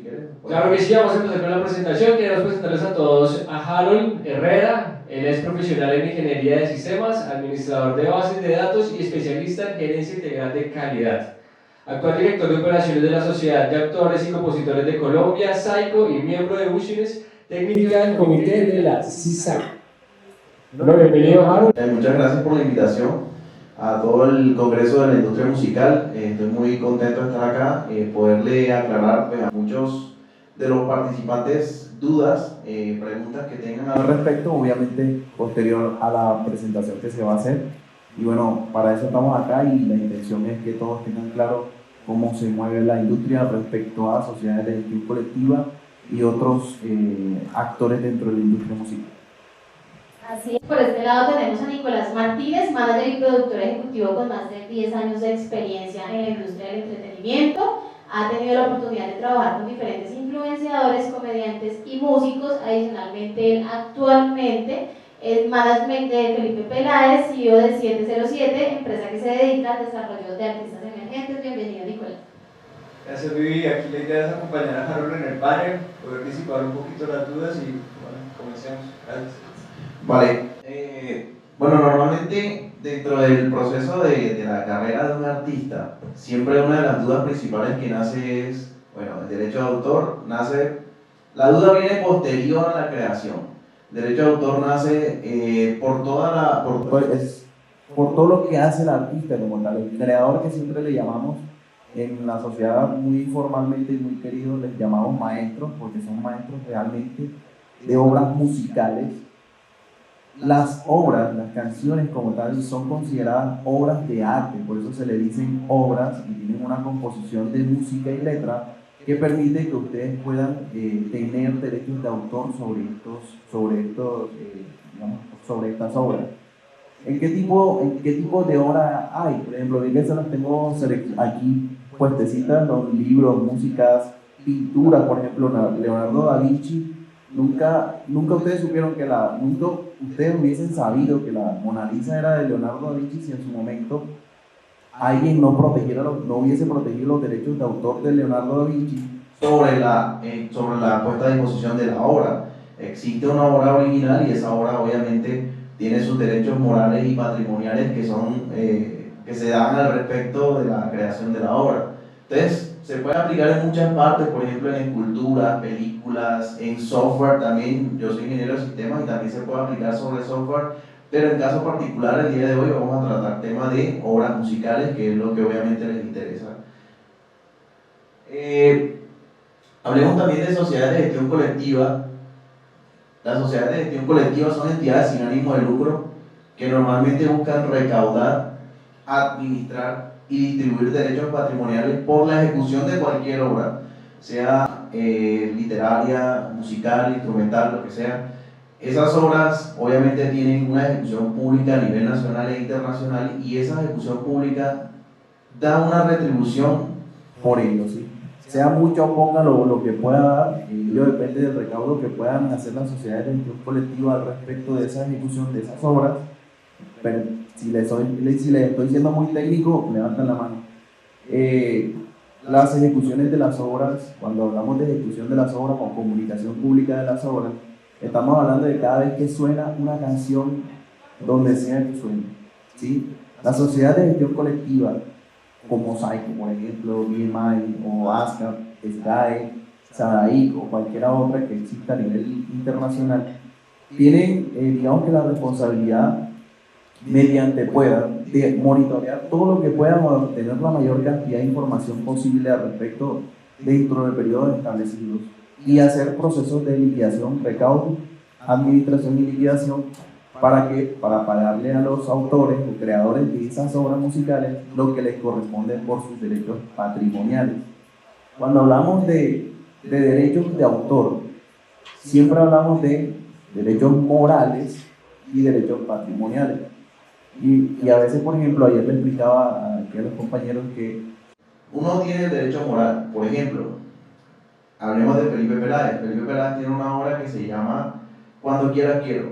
quieres. Claro que sí, vamos a empezar con la presentación. Queremos presentarles a todos a Harold Herrera. Él es profesional en ingeniería de sistemas, administrador de bases de datos y especialista en gerencia integral de calidad. Actual director de operaciones de la Sociedad de Autores y Compositores de Colombia, SAICO, y miembro de Business técnica del comité de la CISAC. Bueno, bienvenido, Harold. Muchas gracias por la invitación a todo el Congreso de la Industria Musical. Estoy muy contento de estar acá, poderle aclarar pues, a muchos de los participantes dudas, preguntas que tengan al respecto, obviamente posterior a la presentación que se va a hacer. Y bueno, para eso estamos acá y la intención es que todos tengan claro cómo se mueve la industria respecto a sociedades de gestión colectiva y otros actores dentro de la industria musical. Así es, por este lado tenemos a Nicolás Martínez, manager y productor ejecutivo con más de 10 años de experiencia en la industria del entretenimiento. Ha tenido la oportunidad de trabajar con diferentes influenciadores, comediantes y músicos. Adicionalmente, él actualmente es management de Felipe Peláez, CEO de 707, empresa que se dedica al desarrollo de artistas emergentes. Bienvenido, Nicolás. Gracias, Vivi. Aquí la idea es acompañar a Harold en el panel, poder disipar un poquito las dudas y bueno, comencemos. Gracias. Vale, bueno, normalmente dentro del proceso de la carrera de un artista, siempre una de las dudas principales que nace es, bueno, el derecho de autor la duda viene posterior a la creación. El derecho de autor nace por todo lo que hace el artista como tal, el creador que siempre le llamamos en la sociedad muy formalmente y muy querido, les llamamos maestros, porque son maestros realmente de obras musicales. Las obras, las canciones como tal, son consideradas obras de arte, por eso se le dicen obras y tienen una composición de música y letra que permite que ustedes puedan tener derechos de autor sobre estas obras. ¿En qué tipo de obra hay? Por ejemplo, yo se las tengo aquí puestecitas, los libros, músicas, pinturas, por ejemplo, Leonardo da Vinci. Nunca ustedes supieron nunca ustedes hubiesen sabido que la Mona Lisa era de Leonardo da Vinci si en su momento alguien no hubiese protegido los derechos de autor de Leonardo da Vinci sobre la puesta a disposición de la obra. Existe una obra original y esa obra obviamente tiene sus derechos morales y patrimoniales que se dan al respecto de la creación de la obra. Entonces, se puede aplicar en muchas partes, por ejemplo en esculturas, películas, en software también. Yo soy ingeniero de sistemas y también se puede aplicar sobre software, pero en caso particular el día de hoy vamos a tratar temas de obras musicales, que es lo que obviamente les interesa. Hablemos también de sociedades de gestión colectiva. Las sociedades de gestión colectiva son entidades sin ánimo de lucro que normalmente buscan recaudar, administrar y distribuir derechos patrimoniales por la ejecución de cualquier obra, sea literaria, musical, instrumental, lo que sea. Esas obras obviamente tienen una ejecución pública a nivel nacional e internacional y esa ejecución pública da una retribución por ello, ¿sí? Sea mucho o poca lo que pueda dar, ello depende del recaudo que puedan hacer las sociedades de gestión colectiva al respecto de esa ejecución de esas obras. Pero si les estoy siendo muy técnico, levantan la mano. Las ejecuciones de las obras, cuando hablamos de ejecución de las obras o comunicación pública de las obras, estamos hablando de cada vez que suena una canción donde sea que suene, ¿sí? La sociedad de gestión colectiva, como SAICO, por ejemplo, BMI o ASCAP, SGAE, SADAIC o cualquiera otra que exista a nivel internacional, tienen, digamos que la responsabilidad mediante puedan de monitorear todo lo que puedan obtener la mayor cantidad de información posible al respecto dentro de periodos establecidos y hacer procesos de liquidación, recaudo, administración y liquidación para pagarle a los autores o creadores de esas obras musicales lo que les corresponde por sus derechos patrimoniales. Cuando hablamos de derechos de autor, siempre hablamos de derechos morales y derechos patrimoniales. Y a veces, por ejemplo, ayer le explicaba aquí a los compañeros que uno tiene el derecho moral. Por ejemplo, hablemos de Felipe Peláez. Felipe Peláez tiene una obra que se llama Cuando Quieras Quiero.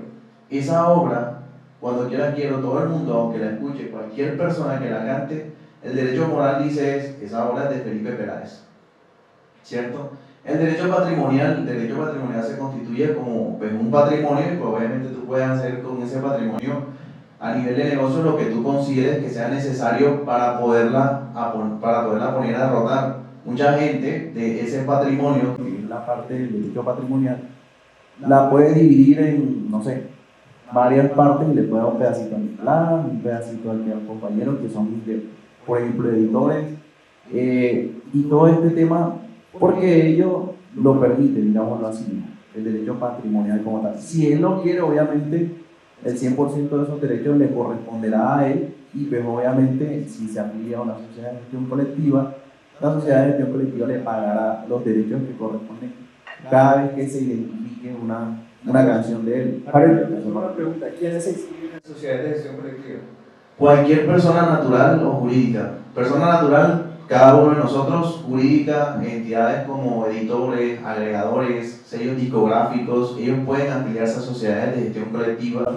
Esa obra, Cuando Quieras Quiero, todo el mundo, aunque la escuche, cualquier persona que la cante, el derecho moral dice esa obra es de Felipe Peláez, ¿cierto? El derecho patrimonial se constituye como pues, un patrimonio y pues, obviamente tú puedes hacer con ese patrimonio a nivel de negocio lo que tú consideres que sea necesario para poderla poner a rotar. Mucha gente de ese patrimonio, que es la parte del derecho patrimonial, la puede dividir en, no sé, varias partes y le puede dar un pedacito a Nicolás, un pedacito al compañero que son, por ejemplo, editores, y todo este tema, porque ellos lo permiten, digámoslo así, el derecho patrimonial como tal. Si él lo quiere, obviamente, el 100% de esos derechos le corresponderá a él, y pues obviamente, si se aplica a una sociedad de gestión colectiva, la sociedad de gestión colectiva le pagará los derechos que corresponden cada vez que se identifique una canción de él. Una pregunta, ¿quiénes se inscriben en sociedades de gestión colectiva? Cualquier persona natural o jurídica. Persona natural, cada uno de nosotros, jurídica, entidades como editores, agregadores, sellos discográficos, ellos pueden afiliarse a sociedades de gestión colectiva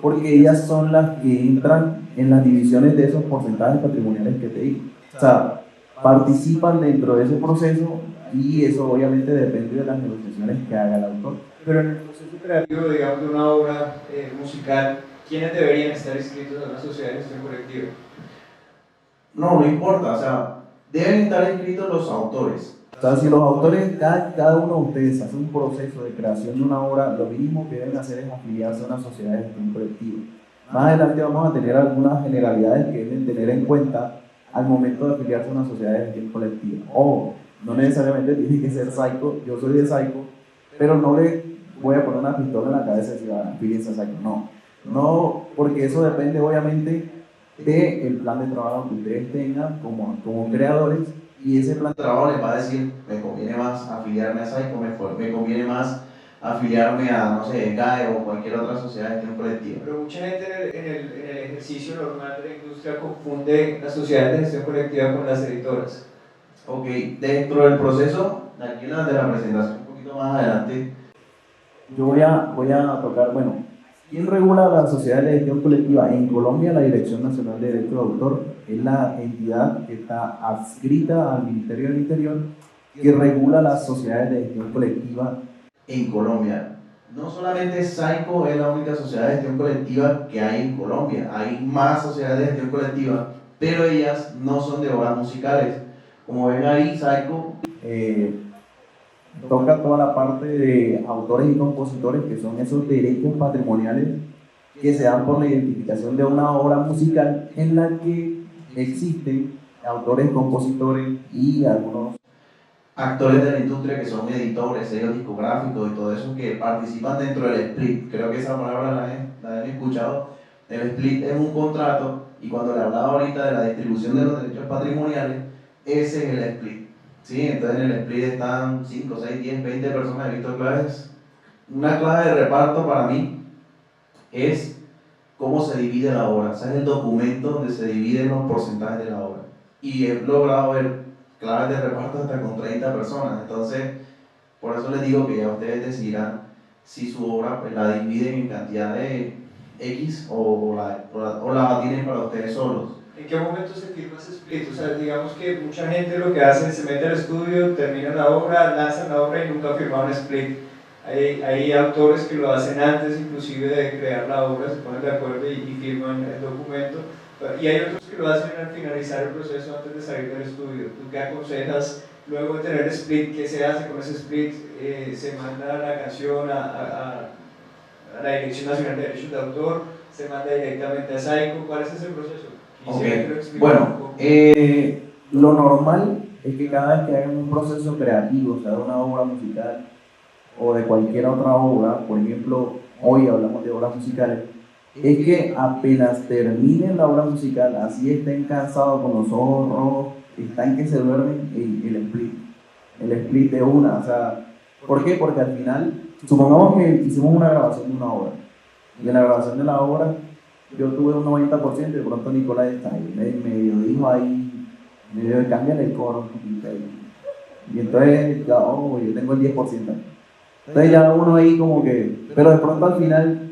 porque ellas son las que entran en las divisiones de esos porcentajes patrimoniales que te digo. O sea, participan dentro de ese proceso y eso obviamente depende de las negociaciones que haga el autor. Pero en el proceso creativo, digamos, de una obra musical, ¿quiénes deberían estar inscritos en una sociedad de gestión colectiva? No importa, o sea, deben estar inscritos los autores. O sea, si los autores, cada uno de ustedes hace un proceso de creación de una obra, lo mínimo que deben hacer es afiliarse a una sociedad de gestión colectiva. Más adelante vamos a tener algunas generalidades que deben tener en cuenta al momento de afiliarse a una sociedad de gestión colectiva. O no necesariamente tiene que ser Saico, yo soy de Saico, pero no le voy a poner una pistola en la cabeza y decir, afíliense a Saico. No, porque eso depende obviamente del plan de trabajo que ustedes tengan como creadores, y ese plan de trabajo les va a decir, me conviene más afiliarme a Saico, me conviene más afiliarme a, no sé, GAE o cualquier otra sociedad de gestión colectiva. Pero mucha gente en el ejercicio normal de la industria confunde las sociedades de gestión colectiva con las editoras. Ok, dentro del proceso, aquí en la de la presentación, un poquito más adelante, yo voy a tocar, bueno, ¿quién regula las sociedades de gestión colectiva? En Colombia, la Dirección Nacional de Derecho de Autor es la entidad que está adscrita al Ministerio del Interior que regula las sociedades de gestión colectiva en Colombia. No solamente Saico es la única sociedad de gestión colectiva que hay en Colombia, hay más sociedades de gestión colectiva, pero ellas no son de obras musicales. Como ven ahí, Saico toca toda la parte de autores y compositores, que son esos derechos patrimoniales que se dan por la identificación de una obra musical en la que existen autores, compositores y algunos actores de la industria que son editores, sellos discográficos y todo eso que participan dentro del split. Creo que esa palabra la han escuchado. El split es un contrato, y cuando le hablaba ahorita de la distribución de los derechos patrimoniales, ese es el split. ¿Sí? Entonces en el split están 5, 6, 10, 20 personas. He visto claves. Una clave de reparto para mí es cómo se divide la obra. O sea, es el documento donde se dividen los porcentajes de la obra. Y he logrado ver claves de reparto hasta con 30 personas. Entonces, por eso les digo que ya ustedes decidirán si su obra pues, la dividen en cantidad de X o la tienen para ustedes solos. ¿En qué momento se firma ese split? O sea, digamos que mucha gente lo que hace es se mete al estudio, termina la obra, lanzan la obra y nunca firmaron split. Hay autores que lo hacen antes inclusive de crear la obra, se ponen de acuerdo y firman el documento. Y hay otros que lo hacen al finalizar el proceso antes de salir del estudio. ¿Tú qué aconsejas luego de tener split? ¿Qué se hace con ese split? ¿Se manda la canción a la Dirección Nacional de Derechos de Autor? ¿Se manda directamente a Saico? ¿Cuál es ese proceso? Okay. Bueno, lo normal es que cada vez que hagan un proceso creativo, sea de una obra musical o de cualquier otra obra, por ejemplo, hoy hablamos de obras musicales, es que apenas terminen la obra musical, así estén cansados con los ojos rojos, están que se duermen, el split de una, o sea, ¿por qué? Porque al final, supongamos que hicimos una grabación de una obra, y en la grabación de la obra yo tuve un 90%, y de pronto Nicolás está ahí, medio dijo ahí, medio de cambiar el coro, y entonces ya, yo tengo el 10%. Entonces ya uno ahí como que, pero de pronto al final,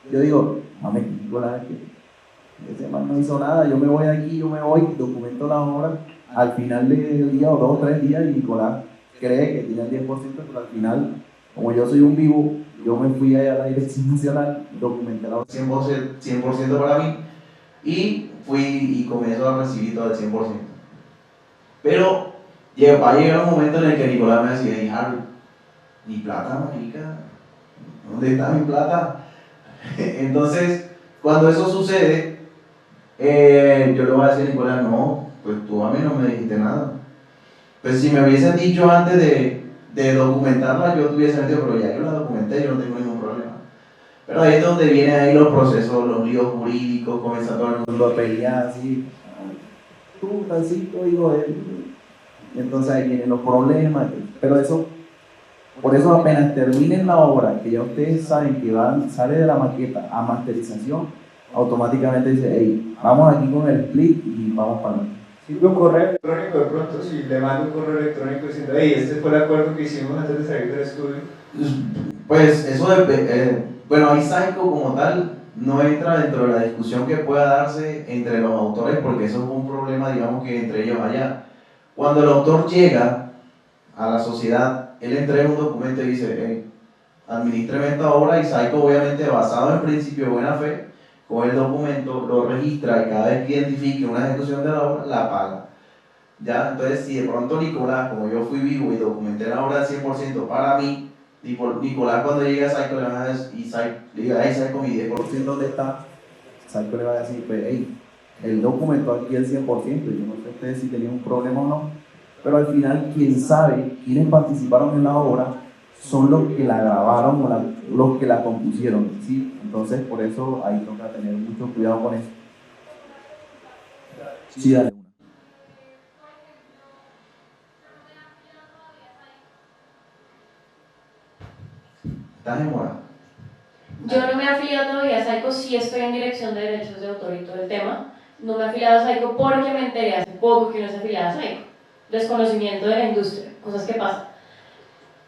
yo digo, mami, Nicolás, que ese man no hizo nada, yo me voy de aquí, yo me voy, documento la obra, al final del día o 2 o 3 días, y Nicolás cree que tiene el 10%, pero al final, como yo soy un vivo, yo me fui allá a la Dirección Nacional, documenté la 100% para mí, y fui y comienzo a recibir todo el 100%. Pero va a llegar un momento en el que Nicolás me decía, "Hey, Harold, mi plata, marica, ¿dónde está mi plata?" Entonces, cuando eso sucede, yo le voy a decir a Nicolás, no, pues tú a mí no me dijiste nada. Pues si me hubiesen dicho antes de documentarla, yo te hubiese metido, pero ya yo la documenté, yo no tengo ningún problema. Pero ahí es donde vienen ahí los procesos, los líos jurídicos, comienza todo el mundo a pelear así, tú, tancito, hijo de él. Y entonces ahí vienen los problemas, pero eso, por eso apenas terminen la obra, que ya ustedes saben que sale de la maqueta a masterización, automáticamente dice, hey, vamos aquí con el split y vamos para adelante. Sirve un correo electrónico de pronto, si le mando un correo electrónico diciendo, hey, este fue el acuerdo que hicimos antes de salir del estudio. Pues eso bueno, ahí Psycho como tal no entra dentro de la discusión que pueda darse entre los autores, porque eso es un problema, digamos, que entre ellos allá. Cuando el autor llega a la sociedad, él entrega un documento y dice, hey, administreme esta obra, y Psycho, obviamente basado en principio de buena fe, con el documento lo registra y cada vez que identifique una ejecución de la obra, la paga. ¿Ya? Entonces, si de pronto Nicolás, como yo fui vivo y documenté la obra al 100% para mí, Nicolás cuando llegue a Psycho le van a decir, y Psycho, le diga, hey, Psycho, mi 10%, ¿Dónde está? Psycho le va a decir, pues, hey, el documento aquí el 100%, y yo no sé ustedes si tenían un problema o no, pero al final quien sabe quiénes participaron en la obra son los que la grabaron o los que la compusieron, ¿sí? Entonces por eso ahí toca tener mucho cuidado con eso. Sí, dale una. ¿Estás en mora? Yo no me he afiliado todavía a Psycho, sí estoy en dirección de derechos de autor y todo el tema. No me he afiliado a Psycho porque me enteré hace poco que no se afiliaba a Psycho. Desconocimiento de la industria, cosas que pasan.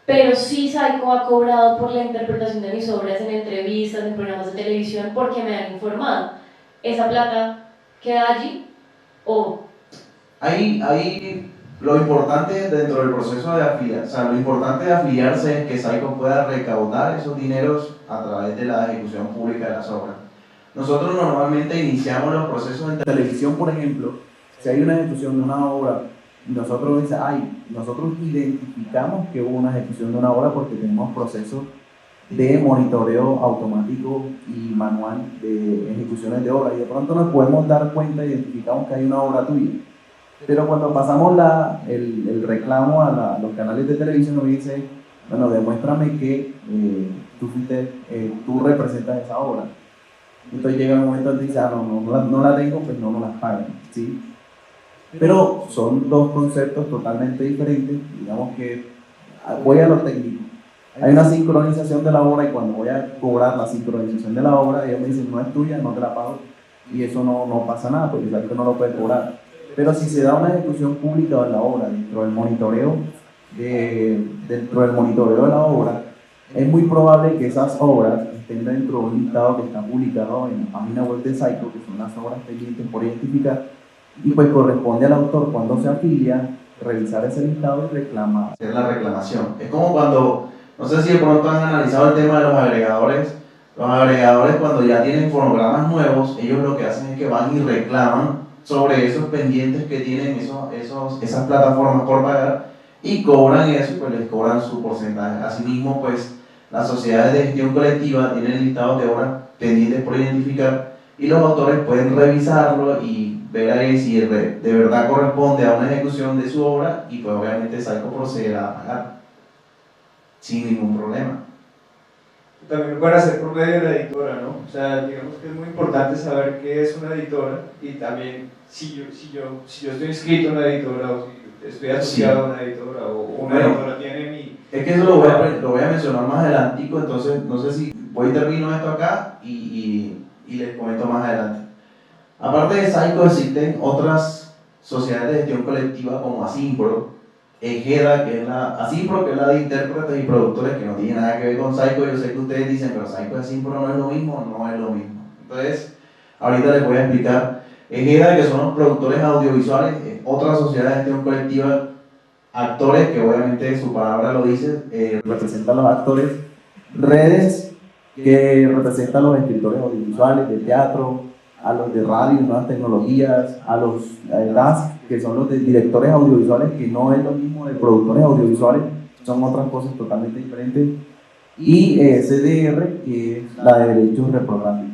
Pero sí Psycho ha cobrado por la interpretación de mis obras en entrevistas, en programas de televisión, porque me han informado. ¿Esa plata queda allí? ¿O? Ahí lo importante dentro del proceso de afiliar, o sea, lo importante de afiliarse es que Psycho pueda recaudar esos dineros a través de la ejecución pública de las obras. Nosotros normalmente iniciamos los procesos en Televisión, por ejemplo, si hay una ejecución de una obra y nosotros identificamos que hubo una ejecución de una obra porque tenemos procesos de monitoreo automático y manual de ejecuciones de obra, y de pronto nos podemos dar cuenta, identificamos que hay una obra tuya. Pero cuando pasamos el reclamo a los canales de televisión, nos dice, bueno, demuéstrame que tú representas esa obra. Entonces llega el momento en que dice, no la tengo, pues no las pagan, ¿sí? Pero son dos conceptos totalmente diferentes. Digamos que voy a lo técnico. Hay una sincronización de la obra, y cuando voy a cobrar la sincronización de la obra, ellos me dicen, no es tuya, no te la pago, y eso no pasa nada, porque sabes que no lo puede cobrar. Pero si se da una ejecución pública de la obra dentro del monitoreo de la obra, es muy probable que esas obras estén dentro de un listado que está publicado en la página web de Psycho, que son las obras pendientes por identificar, y pues corresponde al autor, cuando se afilia, revisar ese listado y reclamar. hacer la reclamación. Es como cuando, no sé si de pronto han analizado el tema de los agregadores. Los agregadores, cuando ya tienen fonogramas nuevos, ellos lo que hacen es que van y reclaman sobre esos pendientes que tienen esas plataformas por pagar, y cobran eso, pues les cobran su porcentaje. Asimismo, pues las sociedades de gestión colectiva tienen listados de obras pendientes por identificar, y los autores pueden revisarlo y ver ahí si de verdad corresponde a una ejecución de su obra, y pues obviamente Psycho procederá a pagar sin ningún problema. También lo pueden hacer por medio de la editora, ¿no? O sea, digamos que es muy importante saber qué es una editora, y también si yo estoy inscrito en una editora, o si estoy asociado a una editora, o una editora tiene mi... Es que eso lo voy a mencionar más adelantico, entonces no sé si voy y termino esto acá y les comento más adelante. Aparte de Psycho, existen otras sociedades de gestión colectiva como Asimpro, Egeda, que es Asimpro, que es la de intérpretes y productores, que no tiene nada que ver con Psycho. Yo sé que ustedes dicen, pero Psycho y Asimpro no es lo mismo. No es lo mismo. Entonces, ahorita les voy a explicar. Egeda, que son los productores audiovisuales, otra sociedad de gestión colectiva actores, que obviamente su palabra lo dice, representan a los actores, redes que representan a los escritores audiovisuales de teatro, a los de radio y nuevas tecnologías, a los DAS, que son los de directores audiovisuales, que no es lo mismo de productores audiovisuales, son otras cosas totalmente diferentes, y CDR, que es la de derechos reprográficos.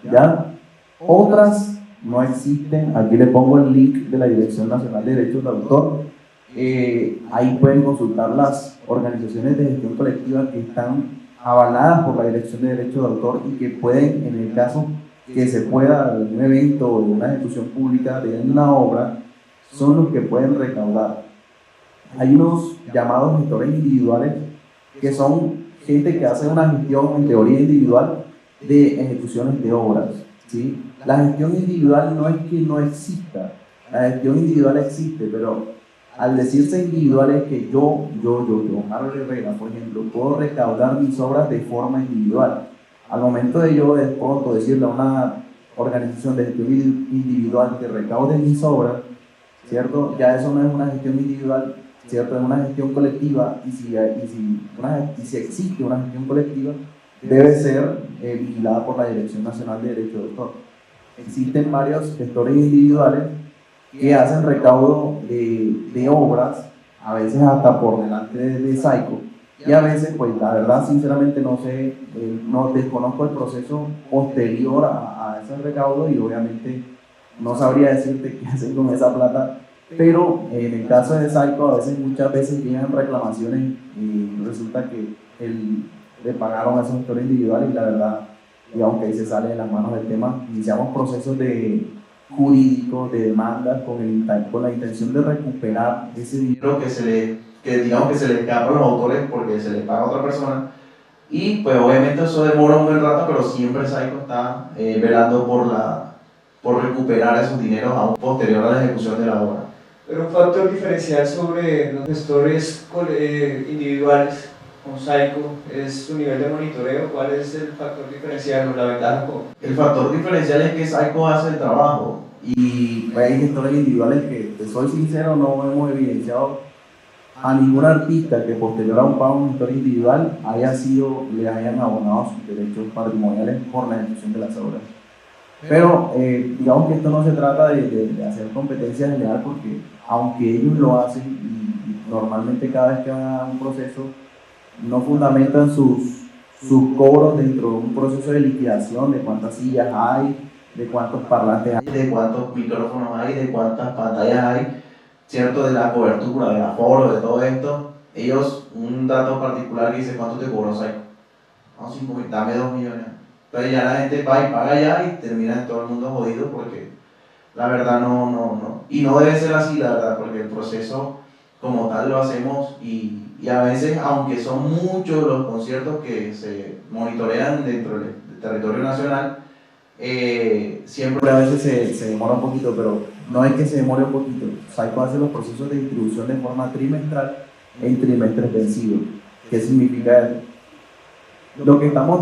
¿Ya? Otras no existen, aquí le pongo el link de la Dirección Nacional de Derechos de Autor. Ahí pueden consultar las organizaciones de gestión colectiva que están avaladas por la Dirección de Derechos de Autor y que pueden, en el caso que se pueda de un evento o de una ejecución pública de una obra, son los que pueden recaudar. Hay unos llamados gestores individuales que son gente que hace una gestión en teoría individual de ejecuciones de obras, ¿sí? La gestión individual no es que no exista, la gestión individual existe, pero al decirse individual es que yo, Harold Herrera, por ejemplo, puedo recaudar mis obras de forma individual. Al momento de yo de pronto decirle a una organización de gestión individual que recaude mis obras, ¿cierto? Ya eso no es una gestión individual, ¿cierto? Es una gestión colectiva, y si existe una gestión colectiva, debe ser vigilada por la Dirección Nacional de Derechos de Autor. Existen varios gestores individuales que hacen recaudo de obras, a veces hasta por delante de SAICO, y a veces, pues la verdad, sinceramente no sé, no desconozco el proceso posterior a ese recaudo y obviamente no sabría decirte qué hacen con esa plata, pero en el caso de SAICO a veces, muchas veces llegan reclamaciones y resulta que le pagaron a esos gestores individuales y la verdad, digamos que ahí se sale de las manos del tema. Iniciamos procesos jurídicos de demandas con la intención de recuperar ese dinero digamos que se le escapa a los autores porque se le paga a otra persona, y pues obviamente eso demora un buen rato, pero siempre Saico está velando por recuperar esos dineros aún posterior a la ejecución de la obra. Pero un factor diferencial sobre los gestores individuales con Saico es su nivel de monitoreo. ¿Cuál es el factor diferencial o la ventaja? El factor diferencial es que Saico hace el trabajo, y pues, hay gestores individuales que, te soy sincero, no hemos evidenciado a ningún artista que posterior a un pago a un gestor individual le hayan abonado sus derechos patrimoniales por la ejecución de las obras. Pero digamos que esto no se trata de hacer competencia desleal, porque aunque ellos lo hacen y normalmente cada vez que van a un proceso no fundamentan sus cobros dentro de un proceso de liquidación de cuántas sillas hay, de cuántos parlantes hay, de cuántos micrófonos hay, de cuántas pantallas hay, ¿cierto? De la cobertura, del aforo, de todo esto. Ellos, un dato particular que dice: ¿cuánto te cobró Saico? No, 5.000, dame 2 millones. Entonces ya la gente va y paga ya y termina todo el mundo jodido, porque la verdad no. Y no debe ser así, la verdad, porque el proceso como tal lo hacemos y a veces, aunque son muchos los conciertos que se monitorean dentro del territorio nacional, siempre a veces se demora un poquito, pero no es que se demore un poquito. Saico hace los procesos de distribución de forma trimestral en trimestres vencidos. ¿Qué significa eso? Lo que estamos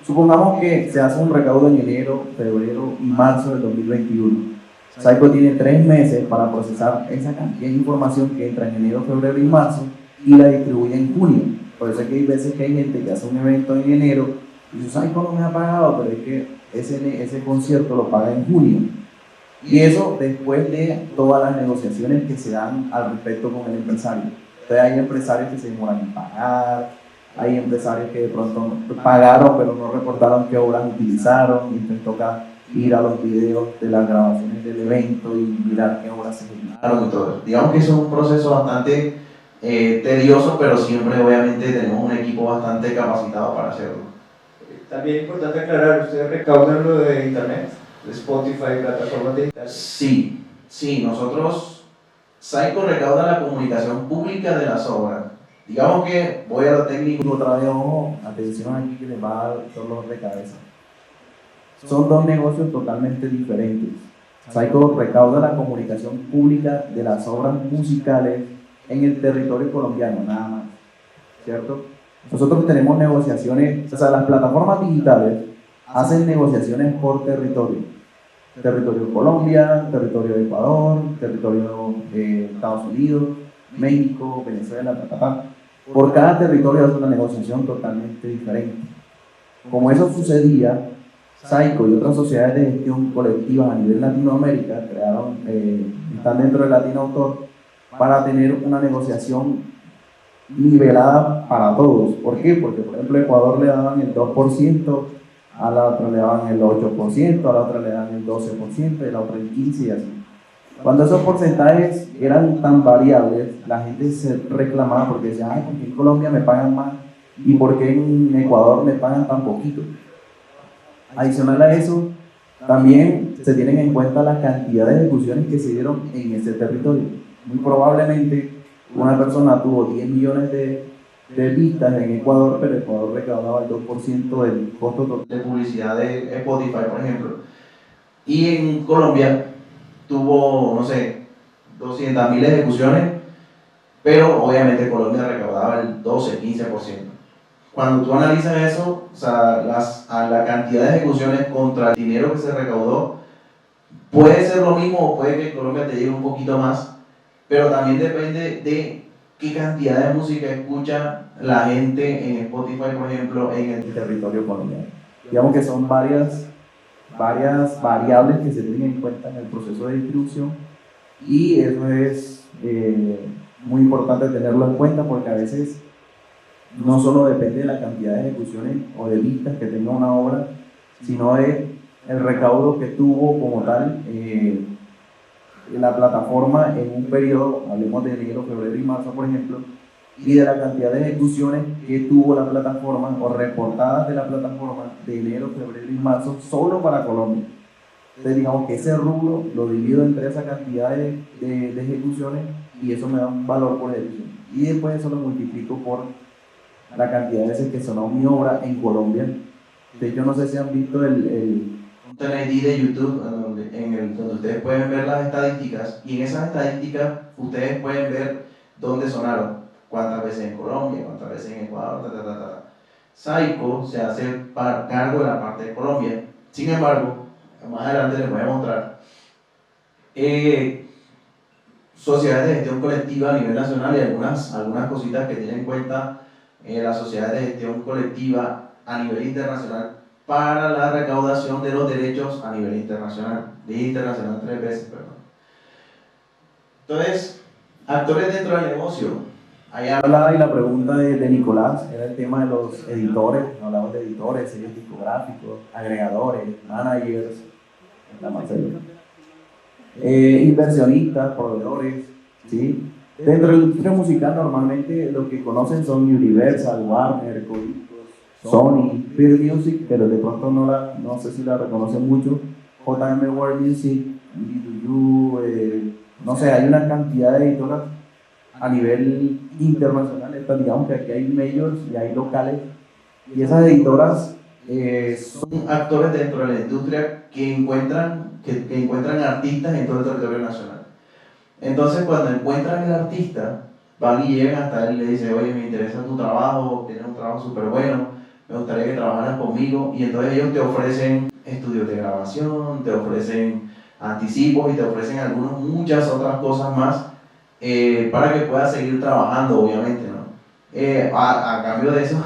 supongamos que se hace un recaudo en enero, febrero y marzo del 2021. Saico tiene 3 meses para procesar esa cantidad de información que entra en enero, febrero y marzo y la distribuye en junio. Por eso es que hay veces que hay gente que hace un evento en enero y dice: Saico no me ha pagado, pero es que ese concierto lo paga en junio. Y eso después de todas las negociaciones que se dan al respecto con el empresario. Entonces hay empresarios que se demoran en pagar, hay empresarios que de pronto pagaron pero no reportaron qué obras utilizaron, y entonces toca ir a los videos de las grabaciones del evento y mirar qué obras se ejecutaron y todo eso. Digamos que eso es un proceso bastante tedioso, pero siempre obviamente tenemos un equipo bastante capacitado para hacerlo. También es importante aclarar, ¿ustedes recaudan lo de internet? ¿De Spotify, plataformas digitales? Sí, nosotros, Saico recauda la comunicación pública de las obras. Digamos que voy a lo técnico. Otra vez, ojo, atención aquí que les va a dar dolor de cabeza. Son 2 negocios totalmente diferentes. Saico recauda la comunicación pública de las obras musicales en el territorio colombiano, nada más, ¿cierto? Nosotros tenemos negociaciones, o sea, las plataformas digitales hacen negociaciones por territorio. territorio de Colombia, territorio de Ecuador, territorio de Estados Unidos, México, Venezuela, Por cada territorio es una negociación totalmente diferente. Como eso sucedía, Saico y otras sociedades de gestión colectiva a nivel Latinoamérica están dentro del Latino Autor para tener una negociación nivelada para todos. ¿Por qué? Porque, por ejemplo, a Ecuador le daban el 2%, a la otra le daban el 8%, a la otra le daban el 12%, y a la otra el 15% y así. Cuando esos porcentajes eran tan variables, la gente se reclamaba porque decía, ay, ¿por qué en Colombia me pagan más? ¿Y por qué en Ecuador me pagan tan poquito? Adicional a eso, también se tienen en cuenta la cantidad de ejecuciones que se dieron en ese territorio. Muy probablemente una persona tuvo 10 millones de vistas en Ecuador, pero Ecuador recaudaba el 2% del costo total de publicidad de Spotify, por ejemplo. Y en Colombia tuvo, no sé, 200.000 ejecuciones, pero obviamente Colombia recaudaba el 12-15%. Cuando tú analizas eso, o sea, la cantidad de ejecuciones contra el dinero que se recaudó, puede ser lo mismo o puede que Colombia te llegue un poquito más, pero también depende de qué cantidad de música escucha la gente en Spotify, por ejemplo, en el territorio colombiano. Digamos que son varias variables que se tienen en cuenta en el proceso de distribución y eso es muy importante tenerlo en cuenta porque a veces no solo depende de la cantidad de ejecuciones o de vistas que tenga una obra, sino de el recaudo que tuvo como tal la plataforma en un periodo, hablemos de enero, febrero y marzo, por ejemplo, y de la cantidad de ejecuciones que tuvo la plataforma o reportadas de la plataforma de enero, febrero y marzo solo para Colombia. Entonces digamos que ese rubro lo divido entre esa cantidad de ejecuciones y eso me da un valor por ejecución. Y después eso lo multiplico por la cantidad de veces que sonó mi obra en Colombia. De hecho, no sé si han visto el ID de YouTube, donde ustedes pueden ver las estadísticas, y en esas estadísticas ustedes pueden ver dónde sonaron, cuántas veces en Colombia, cuántas veces en Ecuador, Saico se hace cargo de la parte de Colombia. Sin embargo, más adelante les voy a mostrar sociedades de gestión colectiva a nivel nacional y algunas cositas que tienen en cuenta las sociedades de gestión colectiva a nivel internacional para la recaudación de los derechos a nivel internacional. Dije internacional 3 veces, perdón. Entonces, actores dentro del negocio. Ahí hablaba y la pregunta de Nicolás era el tema de los editores. Hablamos de editores, sellos discográficos, agregadores, managers, inversionistas, proveedores, ¿sí? Dentro de la industria musical normalmente lo que conocen son Universal, Warner, Sony, Peer Music, pero de pronto no sé si la reconocen mucho, JM World Music, BDU, no sé, hay una cantidad de editoras a nivel internacional. Digamos que aquí hay majors y hay locales, y esas editoras son actores dentro de la industria que encuentran artistas en todo el territorio nacional. Entonces, cuando encuentran el artista, van y llegan hasta él y le dicen, oye, me interesa tu trabajo, tienes un trabajo súper bueno, me gustaría que trabajaras conmigo, y entonces ellos te ofrecen estudios de grabación, te ofrecen anticipos y te ofrecen muchas otras cosas más para que puedas seguir trabajando, obviamente, ¿no? A cambio de eso,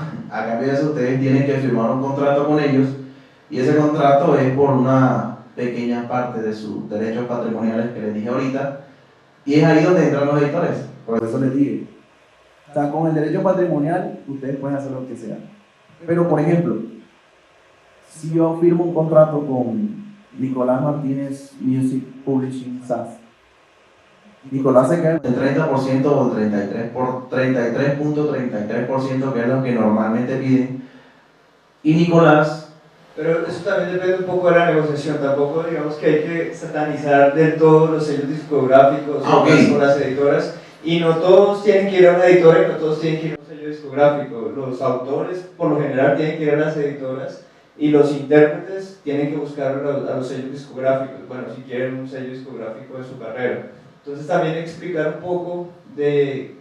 ustedes tienen que firmar un contrato con ellos, y ese contrato es por una pequeña parte de sus derechos patrimoniales que les dije ahorita, y es ahí donde entran los editores. Por eso les dije, o sea, con el derecho patrimonial ustedes pueden hacer lo que sea. Pero, por ejemplo, si yo firmo un contrato con Nicolás Martínez Music Publishing SAS, Nicolás se queda el 30% o el 33.33%, que es lo que normalmente piden, y Nicolás... Pero eso también depende un poco de la negociación, tampoco digamos que hay que satanizar del todo los sellos discográficos o las editoras, y no todos tienen que ir a una editora y no todos tienen que ir a un sello discográfico. Los autores por lo general tienen que ir a las editoras y los intérpretes tienen que buscar a los sellos discográficos, bueno, si quieren un sello discográfico de su carrera. Entonces también explicar un poco de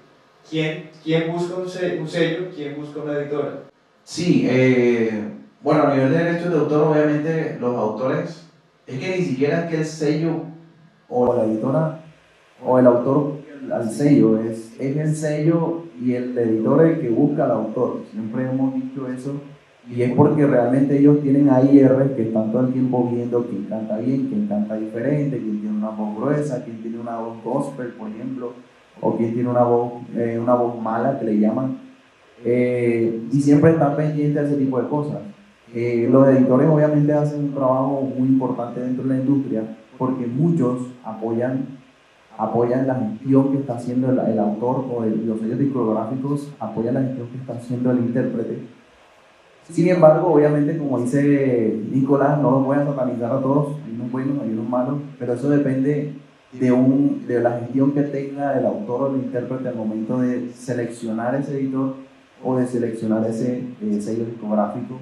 quién busca un sello, quién busca una editora. Sí, bueno, a nivel de derechos de autor, obviamente los autores Es que ni siquiera es que el sello o la editora o el autor al sello, es el sello y el editor el que busca al autor. Siempre hemos dicho eso y es porque realmente ellos tienen AIR que están todo el tiempo viendo quién canta bien, quién canta diferente, quién tiene una voz gruesa, quién tiene una voz gospel, por ejemplo, o quién tiene una voz mala que le llaman. Y siempre están pendientes de ese tipo de cosas. Los editores obviamente hacen un trabajo muy importante dentro de la industria porque muchos apoyan la gestión que está haciendo el autor o los sellos discográficos apoyan la gestión que está haciendo el intérprete. Sin embargo, obviamente, como dice Nicolás, no los voy a satanizar a todos, hay unos buenos, hay unos malos, pero eso depende de la gestión que tenga el autor o el intérprete al momento de seleccionar ese editor o de seleccionar ese sello discográfico,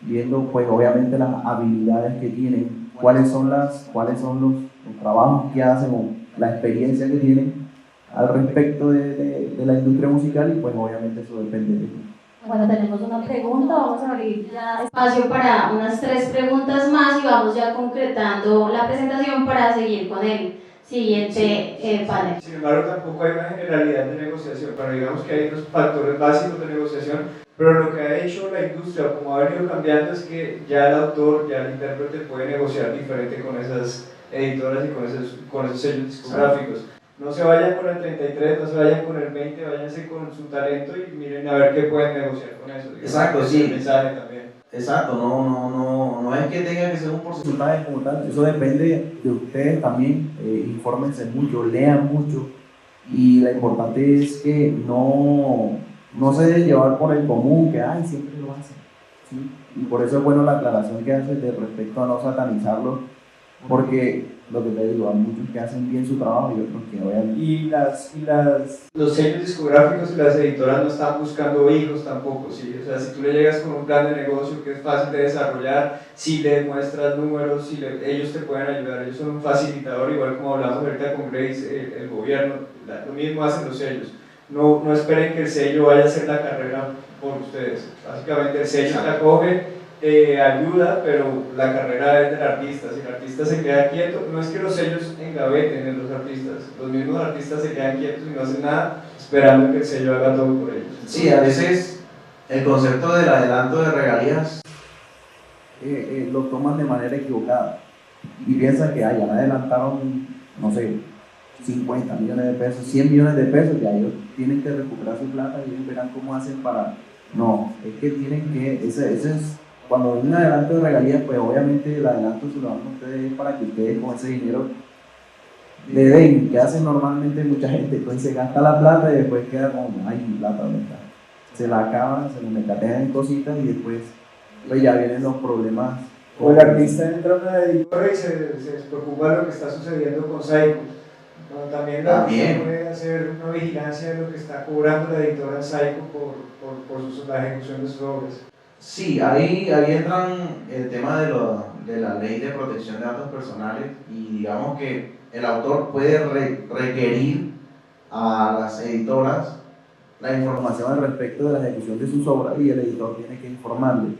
viendo pues obviamente las habilidades que tienen, cuáles son los trabajos que hacen o la experiencia que tienen al respecto de la industria musical y pues obviamente eso depende de ellos. Bueno, tenemos una pregunta, vamos a abrir ya espacio para unas 3 preguntas más y vamos ya concretando la presentación para seguir con el siguiente panel. Sin embargo, tampoco hay una generalidad de negociación. Bueno, digamos que hay unos factores básicos de negociación, pero lo que ha hecho la industria, como ha venido cambiando, es que ya el autor, ya el intérprete puede negociar diferente con esas editoras y con esos sellos discográficos. No se vayan con el 33, no se vayan con el 20, váyanse con su talento y miren a ver qué pueden negociar con eso. Exacto, sí. El mensaje también. Exacto, no es que tenga que ser un porcentaje Como tal, eso depende de ustedes también, infórmense mucho, lean mucho y lo importante es que no se deben llevar por el común, que ay, siempre lo hacen, ¿sí? Y por eso es bueno la aclaración que haces de respecto a no satanizarlo, porque lo que te digo, hay muchos que hacen bien su trabajo y otros que obviamente. Los sellos discográficos y las editoras no están buscando hijos tampoco, ¿sí? O sea, si tú le llegas con un plan de negocio que es fácil de desarrollar, si le muestras números, ellos te pueden ayudar, ellos son un facilitador, igual como hablamos ahorita con Grace, el gobierno, lo mismo hacen los sellos. No esperen que el sello vaya a hacer la carrera por ustedes. Básicamente el sello te acoge, ayuda, pero la carrera es del artista. Si el artista se queda quieto, no es que los sellos engaveten en los artistas, los mismos artistas se quedan quietos y no hacen nada esperando que el sello haga todo por ellos. Sí, a veces el concepto del adelanto de regalías lo toman de manera equivocada y piensan que ya me adelantaron, no sé, 50 millones de pesos, 100 millones de pesos, ya ellos tienen que recuperar su plata y ellos verán cómo hacen para... No, es que tienen que, ese es, cuando hay un adelanto de regalías, pues obviamente el adelanto se lo dan a ustedes para que ustedes con ese dinero le den, que hacen normalmente mucha gente, pues se gasta la plata y después queda como, ay, mi plata, ¿dónde está? Se la acaban, se lo mecatean en cositas y después pues ya vienen los problemas. O el artista entra a una editora y se preocupa de lo que está sucediendo con Saiko. Bueno, también puede hacer una vigilancia de lo que está cobrando la editora Saiko por la ejecución de sus obras. Sí, ahí entran el tema de la ley de protección de datos personales y digamos que el autor puede requerir a las editoras la información al respecto de la ejecución de sus obras y el editor tiene que informarle.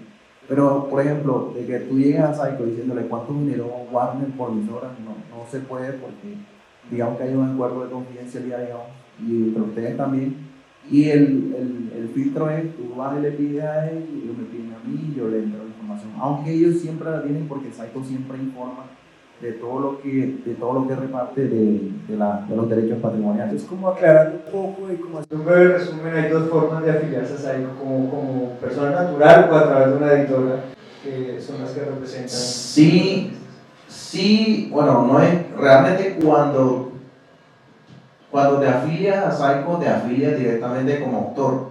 Pero, por ejemplo, de que tú llegues a Saiko diciéndole cuánto generó Warner por mis obras, no se puede porque digamos que hay un acuerdo de confidencialidad, digamos, y entre ustedes también, y el filtro es, tú vas y le pides a él, y ellos me piden a mí, y yo le entro la información, aunque ellos siempre la tienen porque Saiko siempre informa de todo lo que reparte de los derechos patrimoniales. Es como aclarando un poco y como hacer un breve resumen, hay dos formas de afiliarse a Saiko, como persona natural o a través de una editora, que son las que representan. Sí, bueno, no es realmente cuando te afilias a Saiko, te afilias directamente como autor.